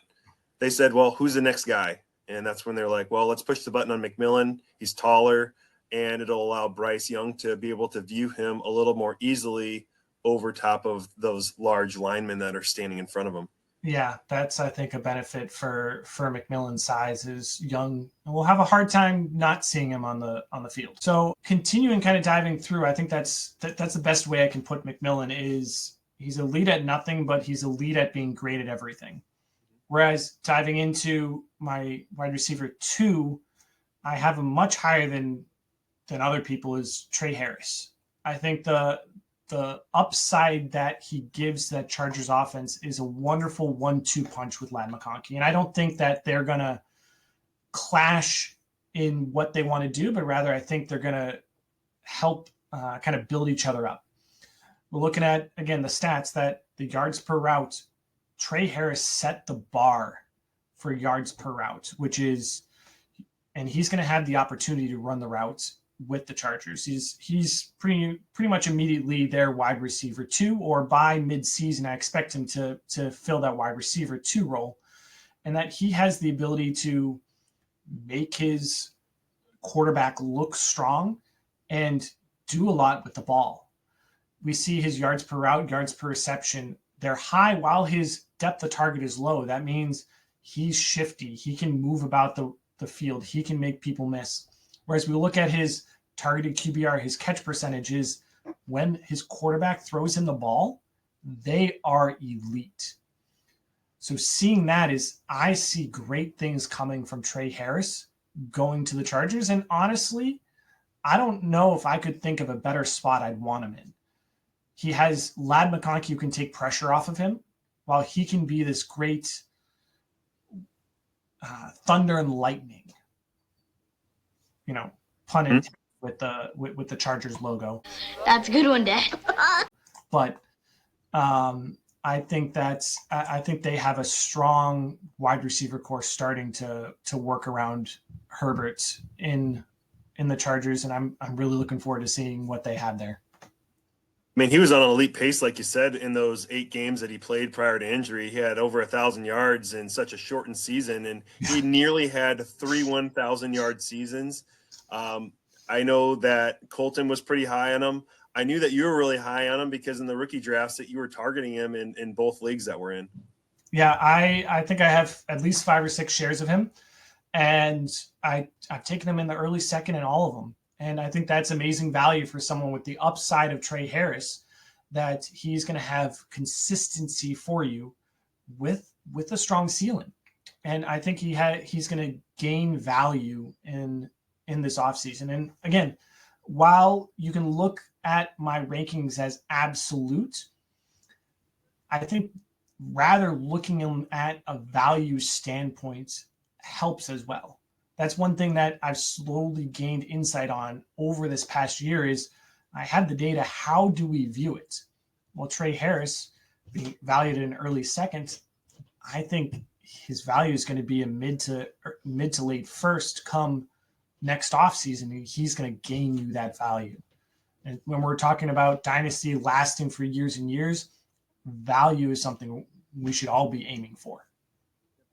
they said, well, who's the next guy? And that's when they're like, well, let's push the button on McMillan. He's taller, and it'll allow Bryce Young to be able to view him a little more easily over top of those large linemen that are standing in front of him. Yeah, that's, I think, a benefit for McMillan's size, is Young will have a hard time not seeing him on the field. So continuing kind of diving through, I think that's the best way I can put McMillan, is he's elite at nothing, but he's elite at being great at everything. Whereas diving into my wide receiver 2, I have him much higher than other people, is Trey Harris. I think the upside that he gives that Chargers offense is a wonderful 1-2 punch with Ladd McConkey. And I don't think that they're going to clash in what they want to do, but rather I think they're going to help kind of build each other up. We're looking at, again, the stats that the yards per route, Trey Harris set the bar for yards per route, and he's going to have the opportunity to run the routes with the Chargers. He's pretty much immediately their wide receiver 2, or by mid-season, I expect him to fill that wide receiver 2 role, and that he has the ability to make his quarterback look strong and do a lot with the ball. We see his yards per route, yards per reception, they're high while his depth of target is low. That means he's shifty. He can move about the field. He can make people miss. Whereas we look at his targeted QBR, his catch percentages, when his quarterback throws him the ball, they are elite. So seeing that, is I see great things coming from Trey Harris going to the Chargers. And honestly, I don't know if I could think of a better spot I'd want him in. He has Ladd McConkey who can take pressure off of him, while he can be this great thunder and lightning. You know, pun intended with the Chargers logo. That's a good one, Dad. But I think they have a strong wide receiver core starting to work around Herbert in the Chargers, and I'm really looking forward to seeing what they have there. I mean, he was on an elite pace, like you said, in those 8 games that he played prior to injury. He had over 1,000 yards in such a shortened season, and he nearly had 3 1,000-yard seasons. I know that Colten was pretty high on him. I knew that you were really high on him because in the rookie drafts that you were targeting him in both leagues that we're in. Yeah, I think I have at least 5 or 6 shares of him, and I've taken him in the early second in all of them. And I think that's amazing value for someone with the upside of Trey Harris, that he's going to have consistency for you with a strong ceiling. And I think he's going to gain value in this offseason. And again, while you can look at my rankings as absolute, I think rather looking at a value standpoint helps as well. That's one thing that I've slowly gained insight on over this past year is I have the data. How do we view it? Well, Trey Harris being valued in early second, I think his value is going to be a mid to late first come next offseason. He's going to gain you that value. And when we're talking about dynasty lasting for years and years, value is something we should all be aiming for.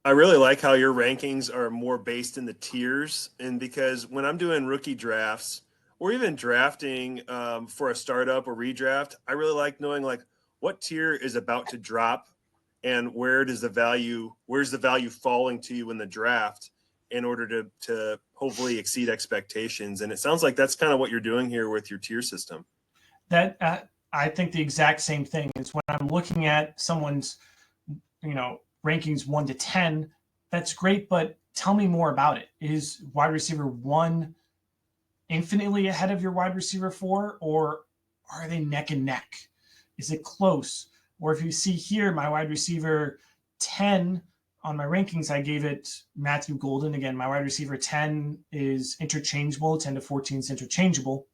I really like how your rankings are more based in the tiers. And because when I'm doing rookie drafts or even drafting for a startup or redraft, I really like knowing like what tier is about to drop and where's the value falling to you in the draft in order to hopefully exceed expectations. And it sounds like that's kind of what you're doing here with your tier system. That I think the exact same thing is when I'm looking at someone's, rankings 1 to 10, that's great, but tell me more about it. Is wide receiver 1 infinitely ahead of your wide receiver 4, or are they neck and neck? Is it close? Or if you see here, my wide receiver 10 on my rankings, I gave it Matthew Golden. Again, my wide receiver 10 is interchangeable, 10 to 14 is interchangeable.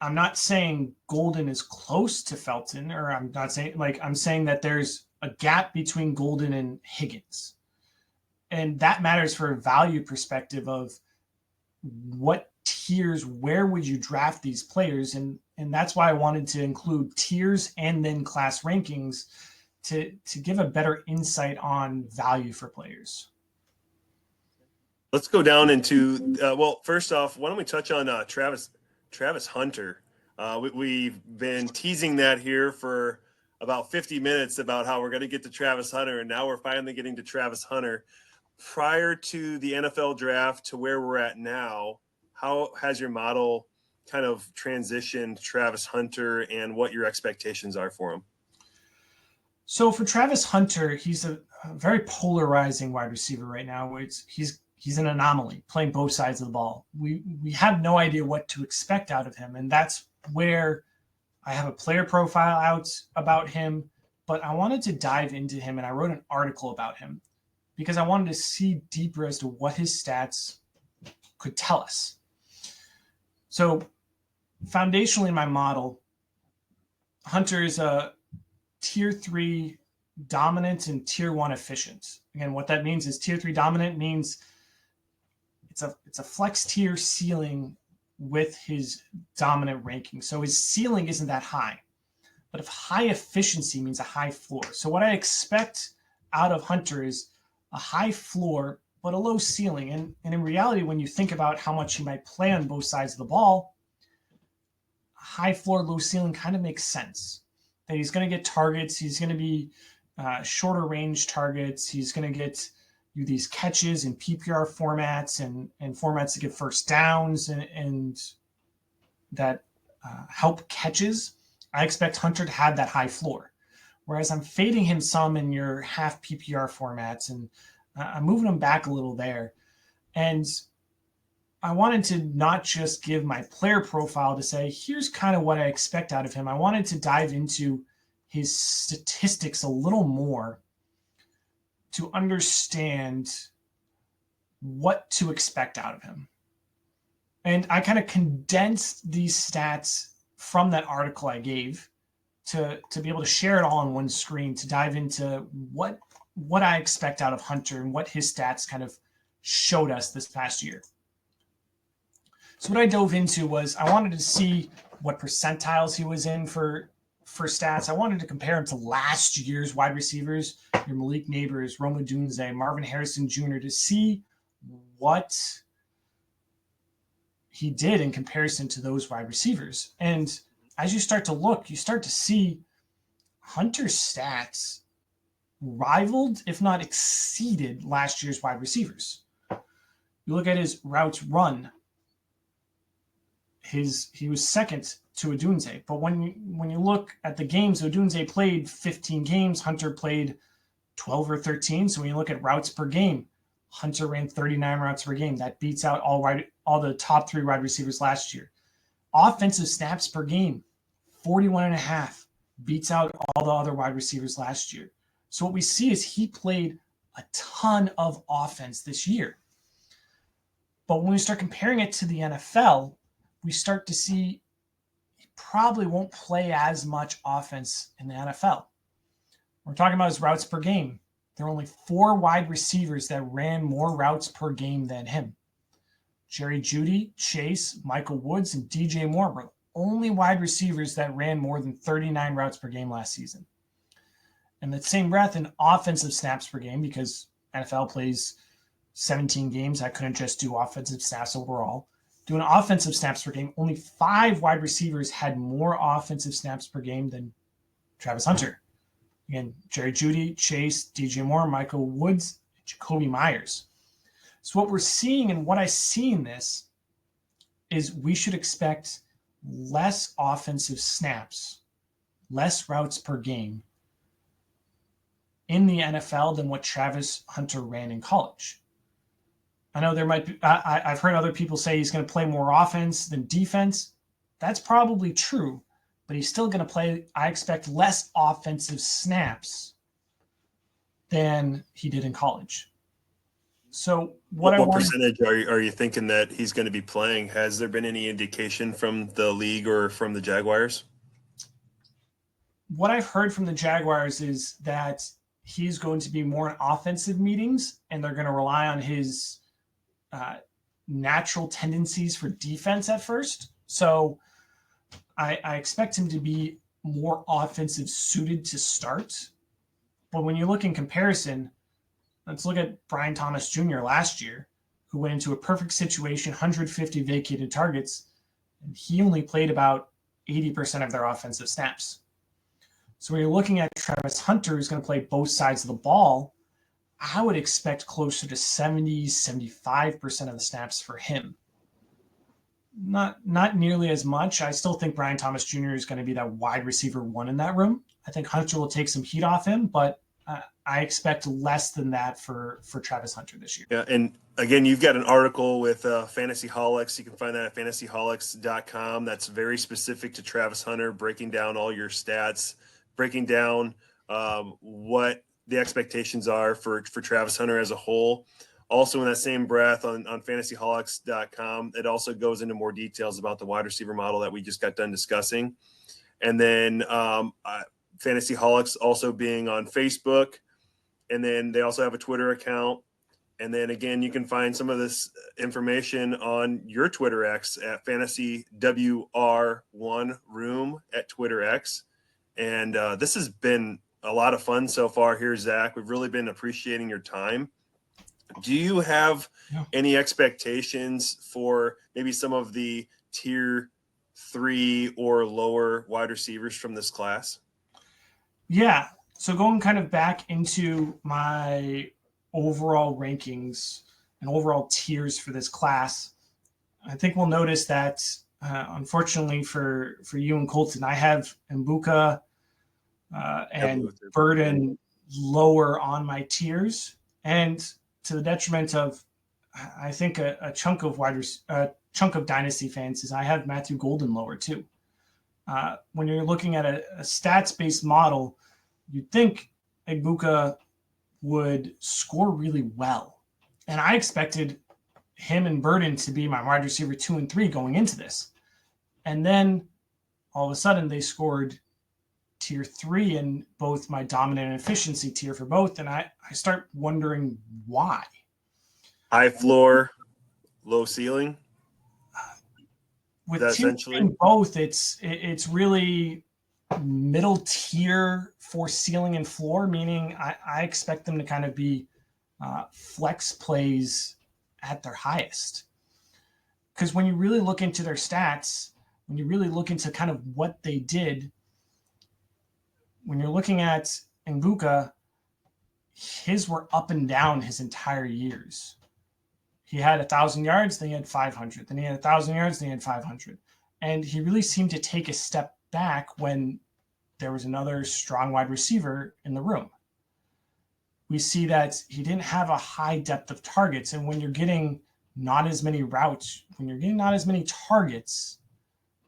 I'm not saying Golden is close to Felton, or I'm saying that there's a gap between Golden and Higgins. And that matters for a value perspective of what tiers, where would you draft these players? And that's why I wanted to include tiers and then class rankings to give a better insight on value for players. Let's go down into, first off, why don't we touch on Travis Hunter. We've been teasing that here for about 50 minutes about how we're going to get to Travis Hunter, and now we're finally getting to Travis Hunter. Prior to the NFL draft to where we're at now, how has your model kind of transitioned Travis Hunter and what your expectations are for him? So for Travis Hunter, he's a very polarizing wide receiver right now. He's an anomaly playing both sides of the ball. We have no idea what to expect out of him. And that's where I have a player profile out about him, but I wanted to dive into him and I wrote an article about him because I wanted to see deeper as to what his stats could tell us. So foundationally in my model, Hunter is a tier 3 dominant and tier 1 efficient. Again, what that means is tier 3 dominant means it's a flex tier ceiling with his dominant ranking. So his ceiling isn't that high, but if high efficiency means a high floor. So what I expect out of Hunter is a high floor, but a low ceiling. And in reality, when you think about how much he might play on both sides of the ball, high floor, low ceiling kind of makes sense. That he's going to get targets. He's going to be shorter range targets. He's going to get you these catches in PPR formats and formats to get first downs and that help catches. I expect Hunter to have that high floor. Whereas I'm fading him some in your half PPR formats and I'm moving him back a little there. And I wanted to not just give my player profile to say, here's kind of what I expect out of him. I wanted to dive into his statistics a little more to understand what to expect out of him. And I kind of condensed these stats from that article I gave to be able to share it all on one screen, to dive into what I expect out of Hunter and what his stats kind of showed us this past year. So what I dove into was I wanted to see what percentiles he was in for stats. I wanted to compare him to last year's wide receivers, your Malik Neighbors, Rome Odunze, Marvin Harrison Jr., to see what he did in comparison to those wide receivers. And as you start to look, you start to see Hunter's stats rivaled, if not exceeded, last year's wide receivers. You look at his routes run, he was second to Odunze. But when you look at the games, Odunze played 15 games, Hunter played 12 or 13. So when you look at routes per game, Hunter ran 39 routes per game. That beats out all the top 3 wide receivers last year. Offensive snaps per game, 41 and a half, beats out all the other wide receivers last year. So what we see is he played a ton of offense this year. But when we start comparing it to the NFL, we start to see he probably won't play as much offense in the NFL. We're talking about his routes per game. There are only 4 wide receivers that ran more routes per game than him. Jerry Jeudy, Chase, Michael Woods, and DJ Moore were the only wide receivers that ran more than 39 routes per game last season. In the same breath, in offensive snaps per game, because NFL plays 17 games, I couldn't just do offensive snaps overall. Doing offensive snaps per game, only 5 wide receivers had more offensive snaps per game than Travis Hunter. Again, Jerry Jeudy, Chase, DJ Moore, Michael Woods, Jacoby Myers. So what we're seeing, and what I see in this, is we should expect less offensive snaps, less routes per game in the NFL than what Travis Hunter ran in college. I know there might be, I've heard other people say he's going to play more offense than defense. That's probably true, but he's still going to play, I expect, less offensive snaps than he did in college. So what percentage are you thinking that he's going to be playing? Has there been any indication from the league or from the Jaguars? What I've heard from the Jaguars is that he's going to be more in offensive meetings, and they're going to rely on his natural tendencies for defense at first. So I expect him to be more offensive suited to start. But when you look in comparison, let's look at Brian Thomas Jr. last year, who went into a perfect situation, 150 vacated targets, and he only played about 80% of their offensive snaps. So when you're looking at Travis Hunter, who's going to play both sides of the ball, I would expect closer to 70, 75% of the snaps for him. Not nearly as much. I still think Brian Thomas Jr. is going to be that wide receiver 1 in that room. I think Hunter will take some heat off him, but I expect less than that for Travis Hunter this year. Yeah, and again, you've got an article with FantasyHolics. You can find that at FantasyHolics.com. That's very specific to Travis Hunter, breaking down all your stats, breaking down what the expectations are for Travis Hunter as a whole. Also, in that same breath, on FantasyHolics.com, it also goes into more details about the wide receiver model that we just got done discussing. And then FantasyHolics also being on Facebook. And then they also have a Twitter account. And then, again, you can find some of this information on your Twitter X at FantasyWR1Room at Twitter X. And this has been a lot of fun so far here, Zach. We've really been appreciating your time. Do you have any expectations for maybe some of the tier 3 or lower wide receivers from this class? Yeah. So going kind of back into my overall rankings and overall tiers for this class, I think we'll notice that unfortunately for you and Colten, I have Mbuka and Burden lower on my tiers, and to the detriment of, I think, a chunk of Dynasty fans is I have Matthew Golden lower too. When you're looking at a stats-based model, you'd think Mbuka would score really well, and I expected him and Burden to be my wide receiver 2 and 3 going into this, and then all of a sudden they scored tier 3 in both my dominant and efficiency tier for both. And I start wondering why. High floor, low ceiling. with that teams essentially? doing both, it's really middle tier for ceiling and floor, meaning I expect them to kind of be flex plays at their highest. Because when you really look into their stats, when you really look into kind of what they did, when you're looking at Mbuka, his were up and down his entire years. He had 1,000 yards, then he had 500. Then he had 1,000 yards, then he had 500. And he really seemed to take a step back when there was another strong wide receiver in the room. We see that he didn't have a high depth of targets. And when you're getting not as many routes, when you're getting not as many targets,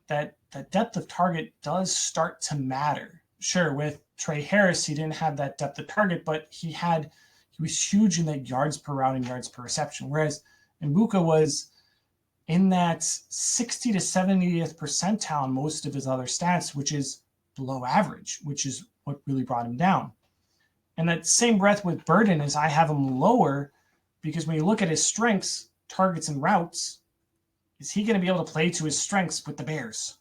that depth of target does start to matter. Sure, with Trey Harris, he didn't have that depth of target, but he was huge in the yards per route and yards per reception. Whereas Mbuka was in that 60 to 70th percentile in most of his other stats, which is below average, which is what really brought him down. And that same breath with Burden is I have him lower because when you look at his strengths, targets, and routes, is he going to be able to play to his strengths with the Bears?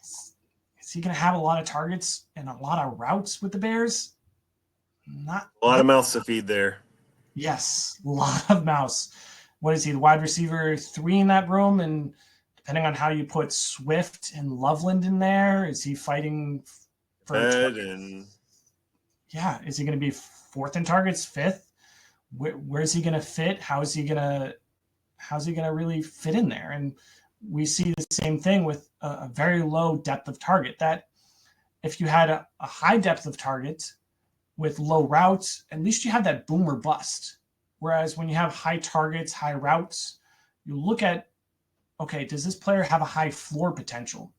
Is he going to have a lot of targets and a lot of routes with the Bears? Not a lot of mouths to feed there. Yes, a lot of mouths. What is he, the wide receiver 3 in that room? And depending on how you put Swift and Loveland in there, is he fighting for and yeah, is he going to be 4th in targets, 5th? Where's he going to fit? How's he going to really fit in there? And we see the same thing with a very low depth of target. That if you had a high depth of target with low routes, at least you have that boom or bust. Whereas when you have high targets, high routes, you look at, okay, does this player have a high floor potential?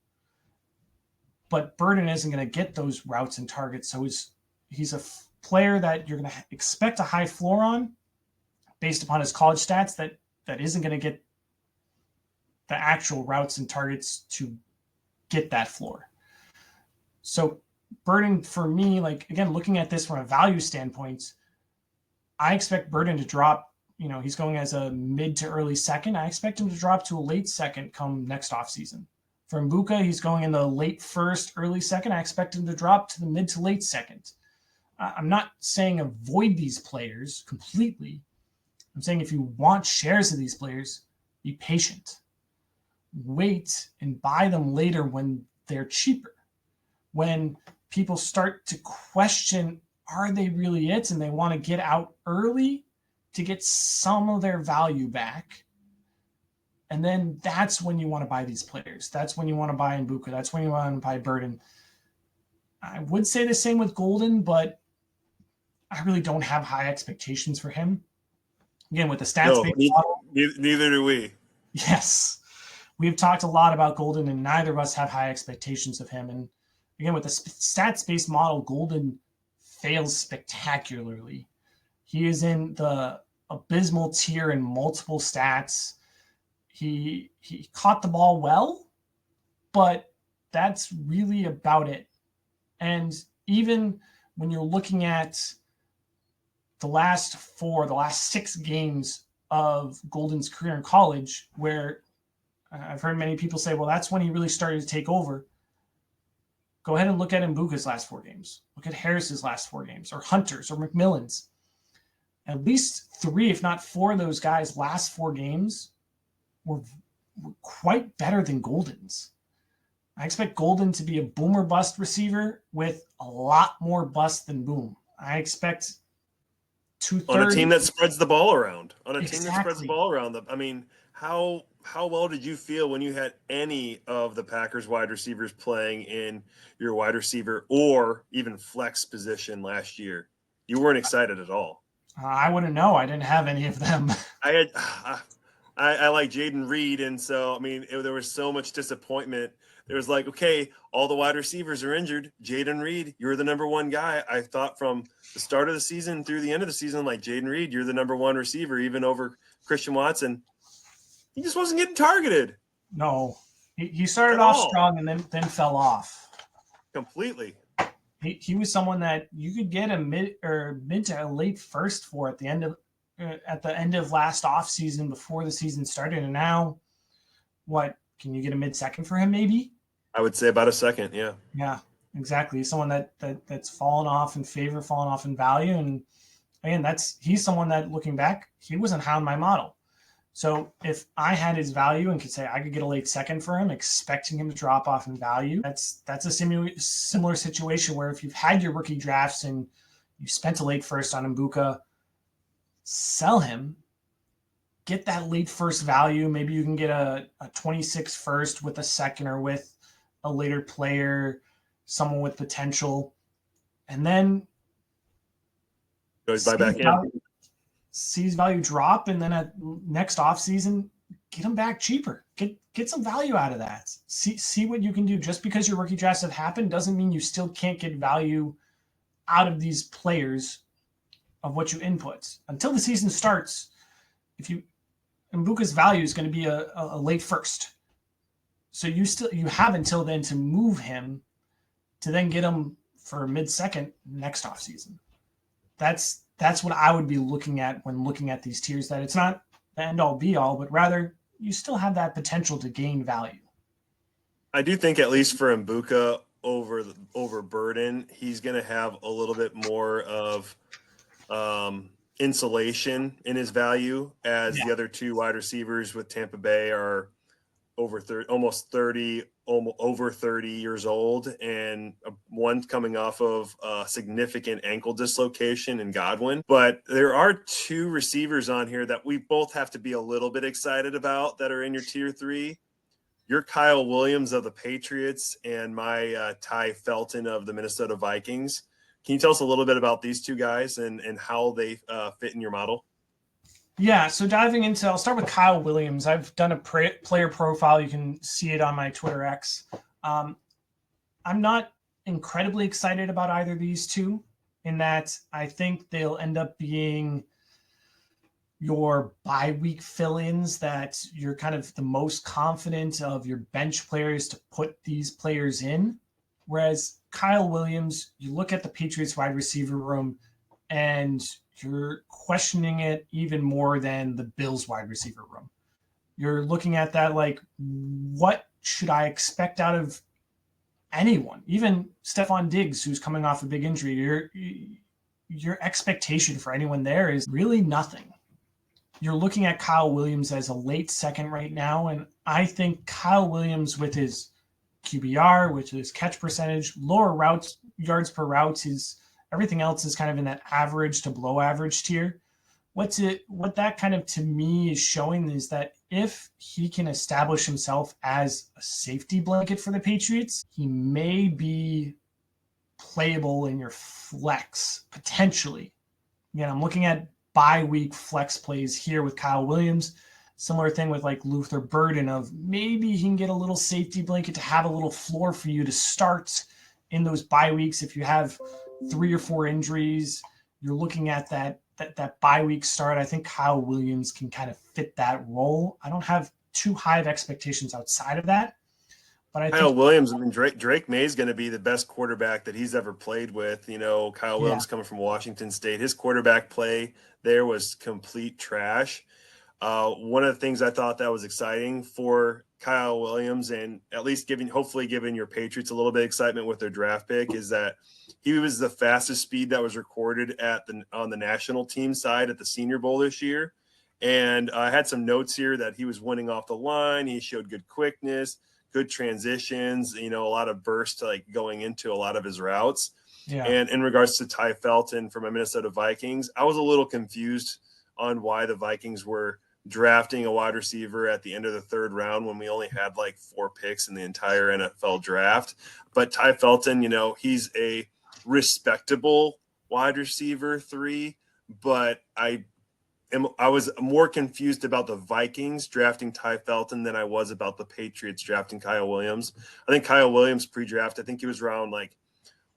But Burden isn't going to get those routes and targets. So he's a player that you're going to expect a high floor on based upon his college stats that isn't going to get the actual routes and targets to get that floor. So Burden, for me, like, again, looking at this from a value standpoint, I expect Burden to drop. He's going as a mid to early second. I expect him to drop to a late second come next offseason. For Mbuka, he's going in the late first, early second. I expect him to drop to the mid to late second. I'm not saying avoid these players completely. I'm saying if you want shares of these players, be patient. Wait and buy them later when they're cheaper. When people start to question, are they really it? And they want to get out early to get some of their value back. And then that's when you want to buy these players. That's when you want to buy Mbuka. That's when you want to buy Burden. I would say the same with Golden, but I really don't have high expectations for him. Again, with the stats model. Neither do we. Yes. We've talked a lot about Golden, and neither of us have high expectations of him. And again, with the stats-based model, Golden fails spectacularly. He is in the abysmal tier in multiple stats. He caught the ball well, but that's really about it. And even when you're looking at the last 6 games of Golden's career in college, where I've heard many people say, well, that's when he really started to take over. Go ahead and look at Mbuka's last 4 games. Look at Harris's last 4 games, or Hunter's, or McMillan's. At least 3, if not 4 of those guys' last 4 games were quite better than Golden's. I expect Golden to be a boom or bust receiver with a lot more bust than boom. I expect 2/3 on a team that spreads the ball around. Exactly. I mean, how well did you feel when you had any of the Packers wide receivers playing in your wide receiver or even flex position last year? You weren't excited at all. I wouldn't know. I didn't have any of them. I like Jaden Reed, and so I mean there was so much disappointment. There was like, okay, all the wide receivers are injured. Jaden Reed, you're the number 1 guy. I thought from the start of the season through the end of the season, like, Jaden Reed, you're the number 1 receiver, even over Christian Watson. He just wasn't getting targeted. No, he started off strong and then fell off completely. He was someone that you could get a mid to a late first for at the end of last offseason before the season started. And now, Can you get a mid-second for him maybe? I would say about a second. Yeah. Yeah, exactly. Someone that's fallen off in favor, fallen off in value. And again, he's someone that, looking back, he wasn't high on my model. So if I had his value and could say I could get a late second for him, expecting him to drop off in value, that's a similar situation where if you've had your rookie drafts and you spent a late first on Mbuka, sell him, get that late first value. Maybe you can get a 26 first with a second, or with a later player, someone with potential, and then Goes buy back in. Sees value drop, and then at next offseason, get them back cheaper. Get some value out of that. See what you can do. Just because your rookie drafts have happened doesn't mean you still can't get value out of these players of what you input. Until the season starts, Mbuka's value is going to be a late first. So you have until then to move him, to then get him for a mid-second next offseason. That's what I would be looking at when looking at these tiers, that it's not the end-all be-all, but rather you still have that potential to gain value. I do think, at least for Mbuka over Burden, he's going to have a little bit more of insulation in his value, as the other two wide receivers with Tampa Bay are over 30 years old, and one coming off of a significant ankle dislocation in Godwin. But there are two receivers on here that we both have to be a little bit excited about that are in your tier 3. You're Kyle Williams of the Patriots, and my Ty Felton of the Minnesota Vikings. Can you tell us a little bit about these two guys and how they fit in your model? Yeah, so I'll start with Kyle Williams. I've done a player profile. You can see it on my Twitter X. I'm not incredibly excited about either of these two, in that I think they'll end up being your bye-week fill-ins, that you're kind of the most confident of your bench players to put these players in. Whereas Kyle Williams, you look at the Patriots wide receiver room and you're questioning it even more than the Bills wide receiver room. You're looking at that like, what should I expect out of anyone? Even Stephon Diggs, who's coming off a big injury, your expectation for anyone there is really nothing. You're looking at Kyle Williams as a late second right now, and I think Kyle Williams, with his QBR, with his catch percentage, lower routes, yards per route, everything else is kind of in that average to below average tier. What that kind of, to me, is showing is that if he can establish himself as a safety blanket for the Patriots, he may be playable in your flex potentially. Again, I'm looking at bye-week flex plays here with Kyle Williams. Similar thing with like Luther Burden, of maybe he can get a little safety blanket to have a little floor for you to start in those bye weeks. If you have 3 or 4 injuries, you're looking at that bye week start. I think Kyle Williams can kind of fit that role. I don't have too high of expectations outside of that. But I Kyle think Williams, I mean, Drake May is going to be the best quarterback that he's ever played with. You know, Kyle Williams coming from Washington State, his quarterback play there was complete trash. One of the things I thought that was exciting for Kyle Williams, and at least hopefully giving your Patriots a little bit of excitement with their draft pick, is that he was the fastest speed that was recorded on the national team side at the Senior Bowl this year. And I had some notes here that he was winning off the line. He showed good quickness, good transitions, a lot of burst, like going into a lot of his routes. Yeah. And in regards to Ty Felton from my Minnesota Vikings, I was a little confused on why the Vikings were drafting a wide receiver at the end of the 3rd round when we only had like 4 picks in the entire NFL draft. But Ty Felton, he's a respectable wide receiver 3, but I was more confused about the Vikings drafting Ty Felton than I was about the Patriots drafting Kyle Williams. I think Kyle Williams pre-draft, I think he was around like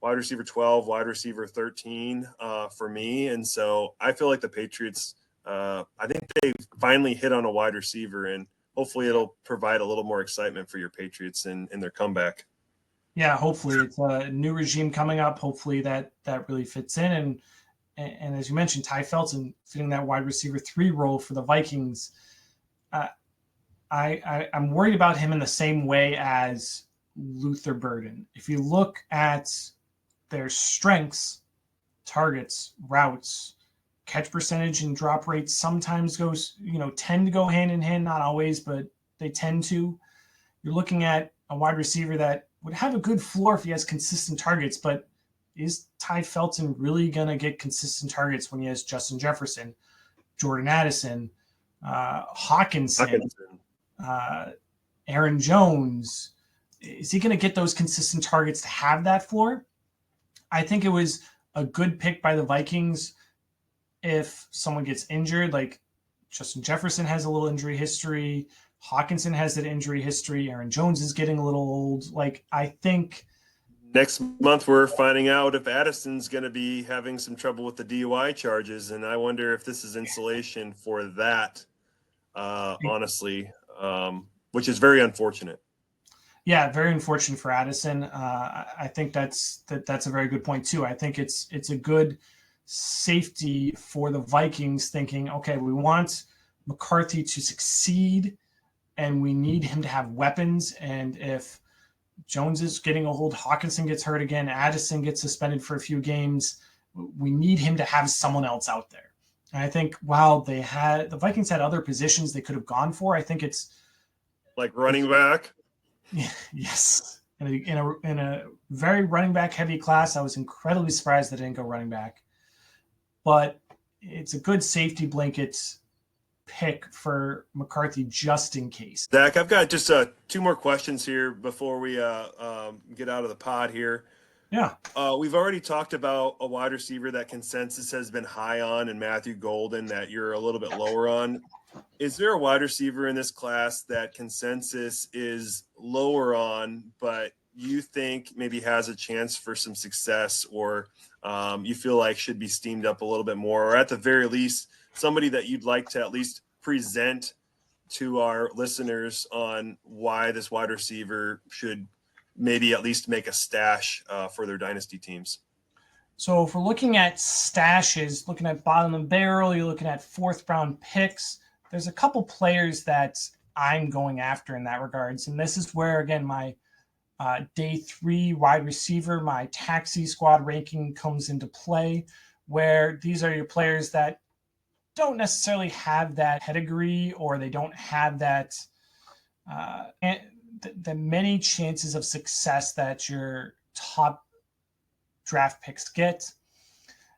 wide receiver 12, wide receiver 13 for me. And so I feel like the Patriots, I think they finally hit on a wide receiver, and hopefully it'll provide a little more excitement for your Patriots in their comeback. Yeah, hopefully it's a new regime coming up. Hopefully that really fits in. And as you mentioned, Ty Felton fitting that wide receiver 3 role for the Vikings. I'm worried about him in the same way as Luther Burden. If you look at their strengths, targets, routes, catch percentage, and drop rates sometimes tend to go hand in hand, not always, but they tend to. You're looking at a wide receiver that would have a good floor if he has consistent targets, but is Ty Felton really going to get consistent targets when he has Justin Jefferson, Jordan Addison, Hawkinson, Aaron Jones? Is he going to get those consistent targets to have that floor? I think it was a good pick by the Vikings if someone gets injured, like Justin Jefferson has a little injury history, Hawkinson has that injury history, Aaron Jones is getting a little old. Like, I think next month we're finding out if Addison's going to be having some trouble with the DUI charges, and I wonder if this is insulation for that, honestly, which is very unfortunate. Yeah, very unfortunate for Addison. I think that's a very good point too. I think it's a good safety for the Vikings, thinking, okay, we want McCarthy to succeed and we need him to have weapons. And if Jones is getting old, Hawkinson gets hurt again, Addison gets suspended for a few games, we need him to have someone else out there. And I think while the Vikings had other positions they could have gone for, I think it's like running back. Yes. In a very running back heavy class, I was incredibly surprised they didn't go running back. But it's a good safety blanket pick for McCarthy just in case. Zach, I've got just 2 more questions here before we get out of the pod here. Yeah. We've already talked about a wide receiver that consensus has been high on, and Matthew Golden that you're a little bit lower on. Is there a wide receiver in this class that consensus is lower on, but you think maybe has a chance for some success, or you feel like should be steamed up a little bit more, or at the very least, somebody that you'd like to at least present to our listeners on why this wide receiver should maybe at least make a stash for their dynasty teams? So if we're looking at stashes, looking at bottom of the barrel, you're looking at 4th round picks, there's a couple players that I'm going after in that regards. And this is where, again, my day 3 wide receiver, my taxi squad ranking comes into play, where these are your players that don't necessarily have that pedigree, or they don't have that the many chances of success that your top draft picks get,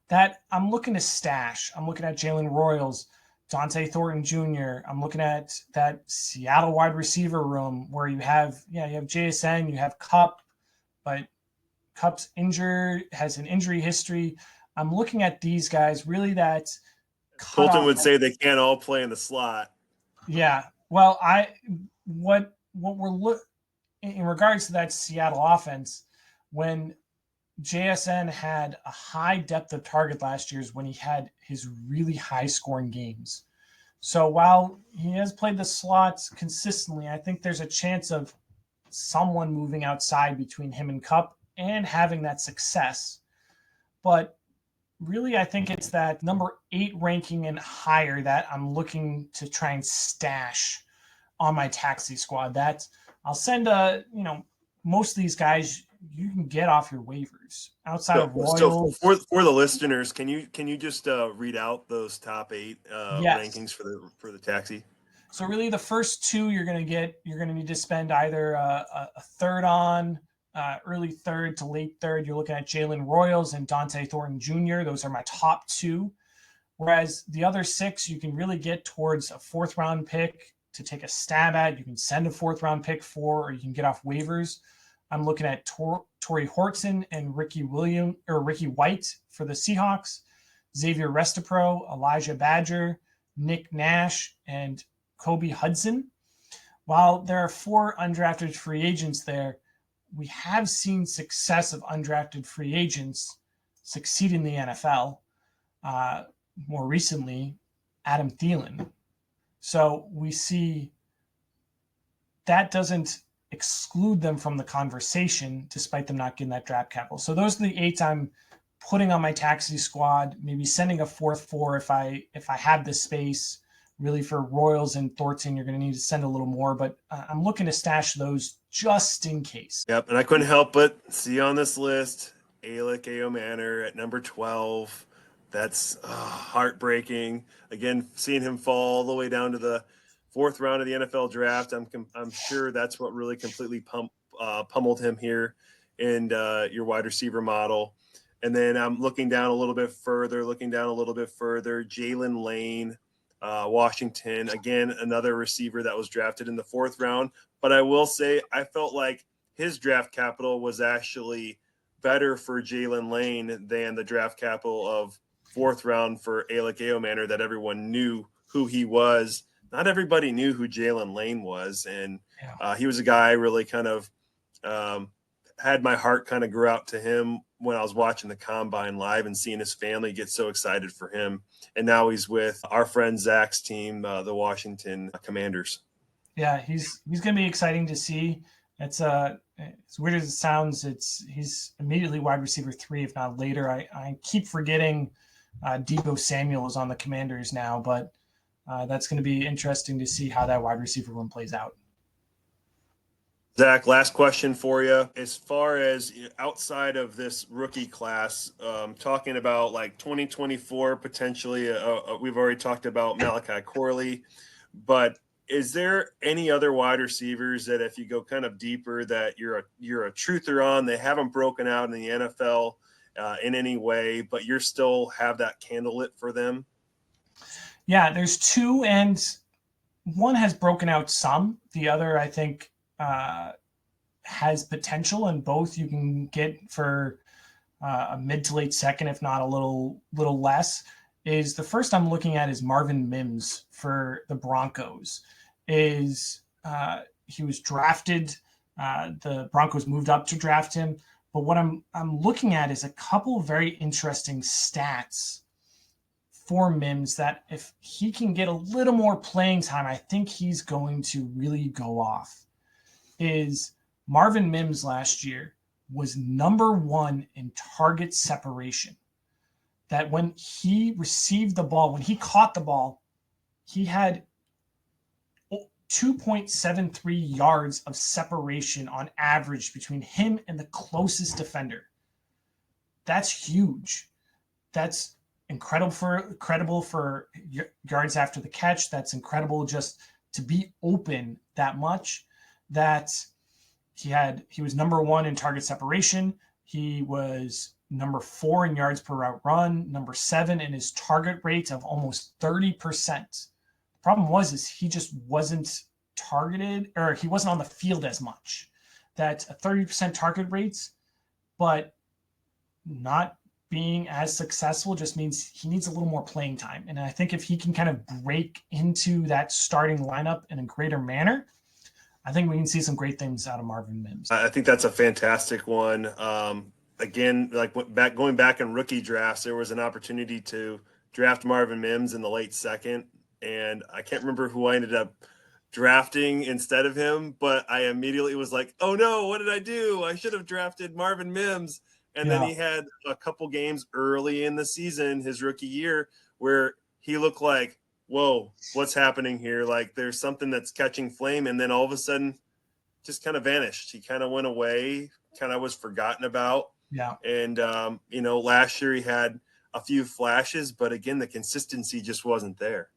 that I'm looking to stash. I'm looking at Jalen Royals, Dante Thornton Jr. I'm looking at that Seattle wide receiver room where you have JSN, you have Cup, but Cup's injured, has an injury history. I'm looking at these guys really that Colten would say they can't all play in the slot. Yeah. Well, what we're in regards to that Seattle offense, when JSN had a high depth of target last year is when he had his really high scoring games. So while he has played the slots consistently, I think there's a chance of someone moving outside between him and Cup and having that success. But really, I think it's that number 8 ranking and higher that I'm looking to try and stash on my taxi squad. That I'll send most of these guys you can get off your waivers outside of Royals. So for the listeners, can you just read out those top 8 rankings for the taxi? So really, the first 2 you're going to need to spend either a third on, early third to late third. You're looking at Jalen Royals and Dante Thornton Jr. Those are my top 2. Whereas the other 6 you can really get towards a 4th round pick to take a stab at. You can send a 4th round pick for, or you can get off waivers. I'm looking at Torrey Horton and Ricky White for the Seahawks, Xavier Restapro, Elijah Badger, Nick Nash, and Kobe Hudson. While there are 4 undrafted free agents there, we have seen success of undrafted free agents succeed in the NFL. More recently, Adam Thielen. So we see that doesn't exclude them from the conversation despite them not getting that draft capital. So those are the 8 I'm putting on my taxi squad, maybe sending a 4th for if I have the space, Really for Royals and Thornton, you're going to need to send a little more, but I'm looking to stash those just in case. Yep, and I couldn't help but see on this list Alec Manor at number 12. That's heartbreaking. Again, seeing him fall all the way down to the fourth round of the NFL draft, I'm sure that's what really completely pummeled him here in your wide receiver model. And then I'm looking down a little bit further. Jalen Lane, Washington, again, another receiver that was drafted in the fourth round. But I will say I felt like his draft capital was actually better for Jalen Lane than the draft capital of fourth round for Alec Manor that everyone knew who he was. Not everybody knew who Jalen Lane was. And he was a guy I really kind of had my heart kind of grew out to him when I was watching the combine live and seeing his family get so excited for him. And now he's with our friend Zach's team, the Washington Commanders. Yeah, he's going to be exciting to see. It's as weird as it sounds, he's immediately wide receiver 3, if not later. I keep forgetting Deebo Samuel is on the Commanders now, but that's going to be interesting to see how that wide receiver room plays out. Zach, last question for you. As far as outside of this rookie class, talking about like 2024 potentially, we've already talked about Malachi Corley, but is there any other wide receivers that if you go kind of deeper that you're a truther on, they haven't broken out in the NFL in any way, but you're still have that candle lit for them? Yeah, there's 2, and one has broken out some. The other, I think, has potential, and both you can get for a mid to late second, if not a little less. Is the first I'm looking at is Marvin Mims for the Broncos. He was drafted. The Broncos moved up to draft him. But what I'm looking at is a couple of very interesting stats for Mims that if he can get a little more playing time, I think he's going to really go off. Is Marvin Mims last year was number 1 in target separation. That when he received the ball, when he caught the ball, he had 2.73 yards of separation on average between him and the closest defender. That's huge. That's incredible for yards after the catch. That's incredible just to be open that much. That he was number 1 in target separation. He was number 4 in yards per route run, number 7 in his target rate of almost 30%. The problem is he just wasn't targeted, or he wasn't on the field as much. That a 30% target rates, but not being as successful just means he needs a little more playing time. And I think if he can kind of break into that starting lineup in a greater manner, I think we can see some great things out of Marvin Mims. I think that's a fantastic one. Again, like going back in rookie drafts, there was an opportunity to draft Marvin Mims in the late second, and I can't remember who I ended up drafting instead of him, but I immediately was like, oh no, what did I do? I should have drafted Marvin Mims. And then he had a couple games early in the season, his rookie year, where he looked like, whoa, what's happening here? Like there's something that's catching flame. And then all of a sudden just kind of vanished. He kind of went away, kind of was forgotten about. Yeah. And, last year he had a few flashes, but again, the consistency just wasn't there.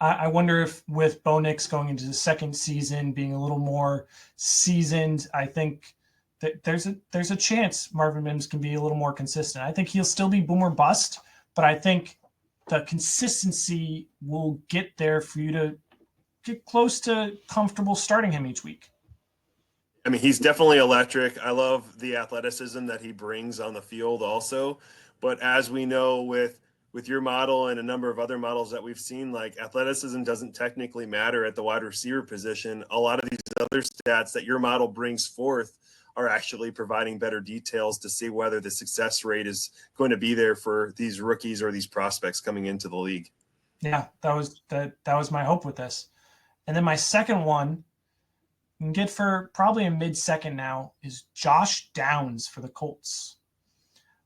I wonder if with Bo Nix going into the second season, being a little more seasoned, I think that there's a chance Marvin Mims can be a little more consistent. I think he'll still be boom or bust, but I think the consistency will get there for you to get close to comfortable starting him each week. I mean, he's definitely electric. I love the athleticism that he brings on the field also. But as we know with your model and a number of other models that we've seen, like athleticism doesn't technically matter at the wide receiver position. A lot of these other stats that your model brings forth are actually providing better details to see whether the success rate is going to be there for these rookies or these prospects coming into the league. Yeah, that was my hope with this. And then my second one, you can get for probably a mid-second now, is Josh Downs for the Colts.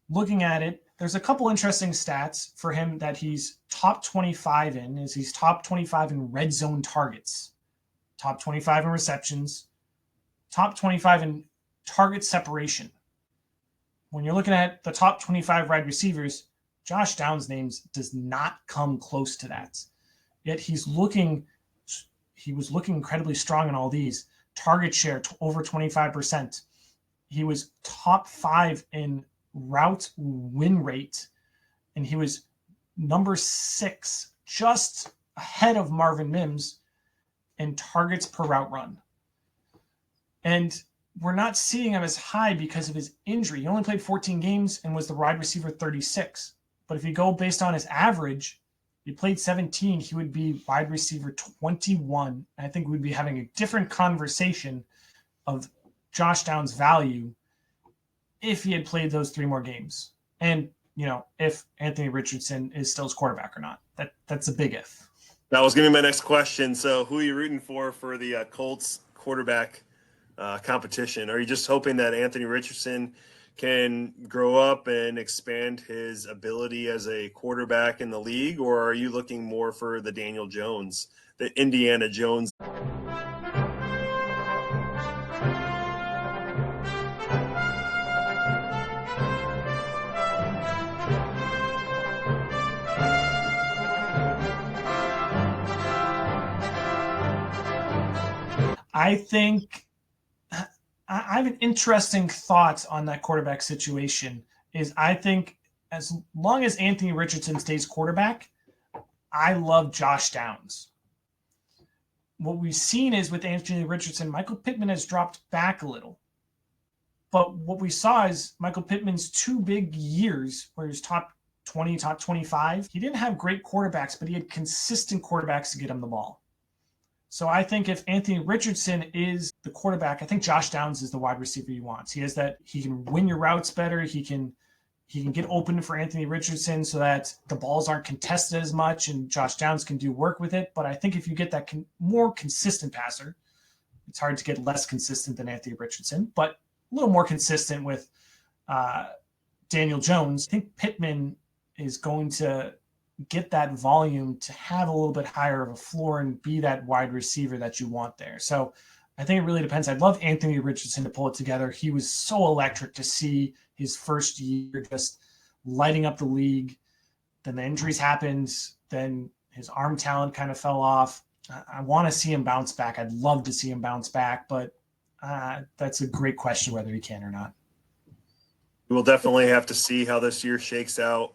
Looking at it, there's a couple interesting stats for him that he's top 25 in. He's top 25 in red zone targets, top 25 in receptions, top 25 in target separation. When you're looking at the top 25 wide receivers, Josh Downs' names does not come close to that. Yet he was looking incredibly strong in all these. Target share over 25%. He was top 5 in route win rate, and he was number 6, just ahead of Marvin Mims in targets per route run. And we're not seeing him as high because of his injury. He only played 14 games and was the wide receiver 36. But if you go based on his average, he played 17, he would be wide receiver 21. I think we'd be having a different conversation of Josh Downs' value if he had played those 3 more games. And, if Anthony Richardson is still his quarterback or not. That's a big if. That was going to be my next question. So who are you rooting for the Colts quarterback competition? Are you just hoping that Anthony Richardson can grow up and expand his ability as a quarterback in the league, or are you looking more for the Daniel Jones, the Indiana Jones? I think I have an interesting thought on that quarterback situation. I think as long as Anthony Richardson stays quarterback, I love Josh Downs. What we've seen is with Anthony Richardson, Michael Pittman has dropped back a little. But what we saw is Michael Pittman's 2 big years where he was top 20, top 25. He didn't have great quarterbacks, but he had consistent quarterbacks to get him the ball. So I think if Anthony Richardson is the quarterback, I think Josh Downs is the wide receiver he wants. He has that, he can win your routes better. He can get open for Anthony Richardson so that the balls aren't contested as much and Josh Downs can do work with it. But I think if you get that more consistent passer, it's hard to get less consistent than Anthony Richardson, but a little more consistent with Daniel Jones. I think Pittman is going to get that volume to have a little bit higher of a floor and be that wide receiver that you want there. So I think it really depends. I'd love Anthony Richardson to pull it together. He was so electric to see his first year just lighting up the league. Then the injuries happened. Then his arm talent kind of fell off. I want to see him bounce back. I'd love to see him bounce back, but that's a great question whether he can or not. We'll definitely have to see how this year shakes out.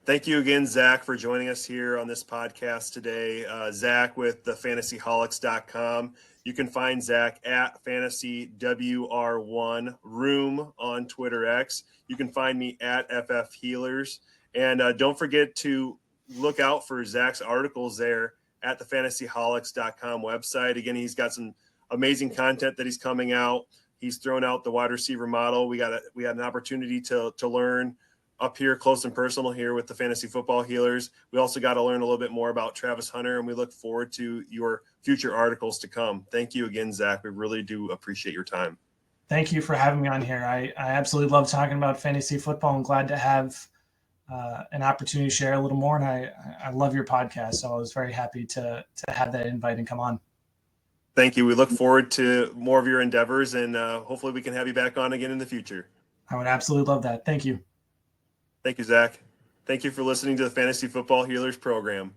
Thank you again, Zach, for joining us here on this podcast today. Zach with the FantasyHolics.com. You can find Zach at FantasyWR1Room on Twitter X. You can find me at FF Healers. And don't forget to look out for Zach's articles there at the FantasyHolics.com website. Again, he's got some amazing content that he's coming out. He's thrown out the wide receiver model. We had an opportunity to learn up here close and personal here with the Fantasy Football Healers. We also got to learn a little bit more about Travis Hunter, and we look forward to your future articles to come. Thank you again, Zach. We really do appreciate your time. Thank you for having me on here. I absolutely love talking about fantasy football. I'm glad to have an opportunity to share a little more, and I love your podcast, so I was very happy to have that invite and come on. Thank you. We look forward to more of your endeavors, and hopefully we can have you back on again in the future. I would absolutely love that. Thank you. Thank you, Zach. Thank you for listening to the Fantasy Football Healers program.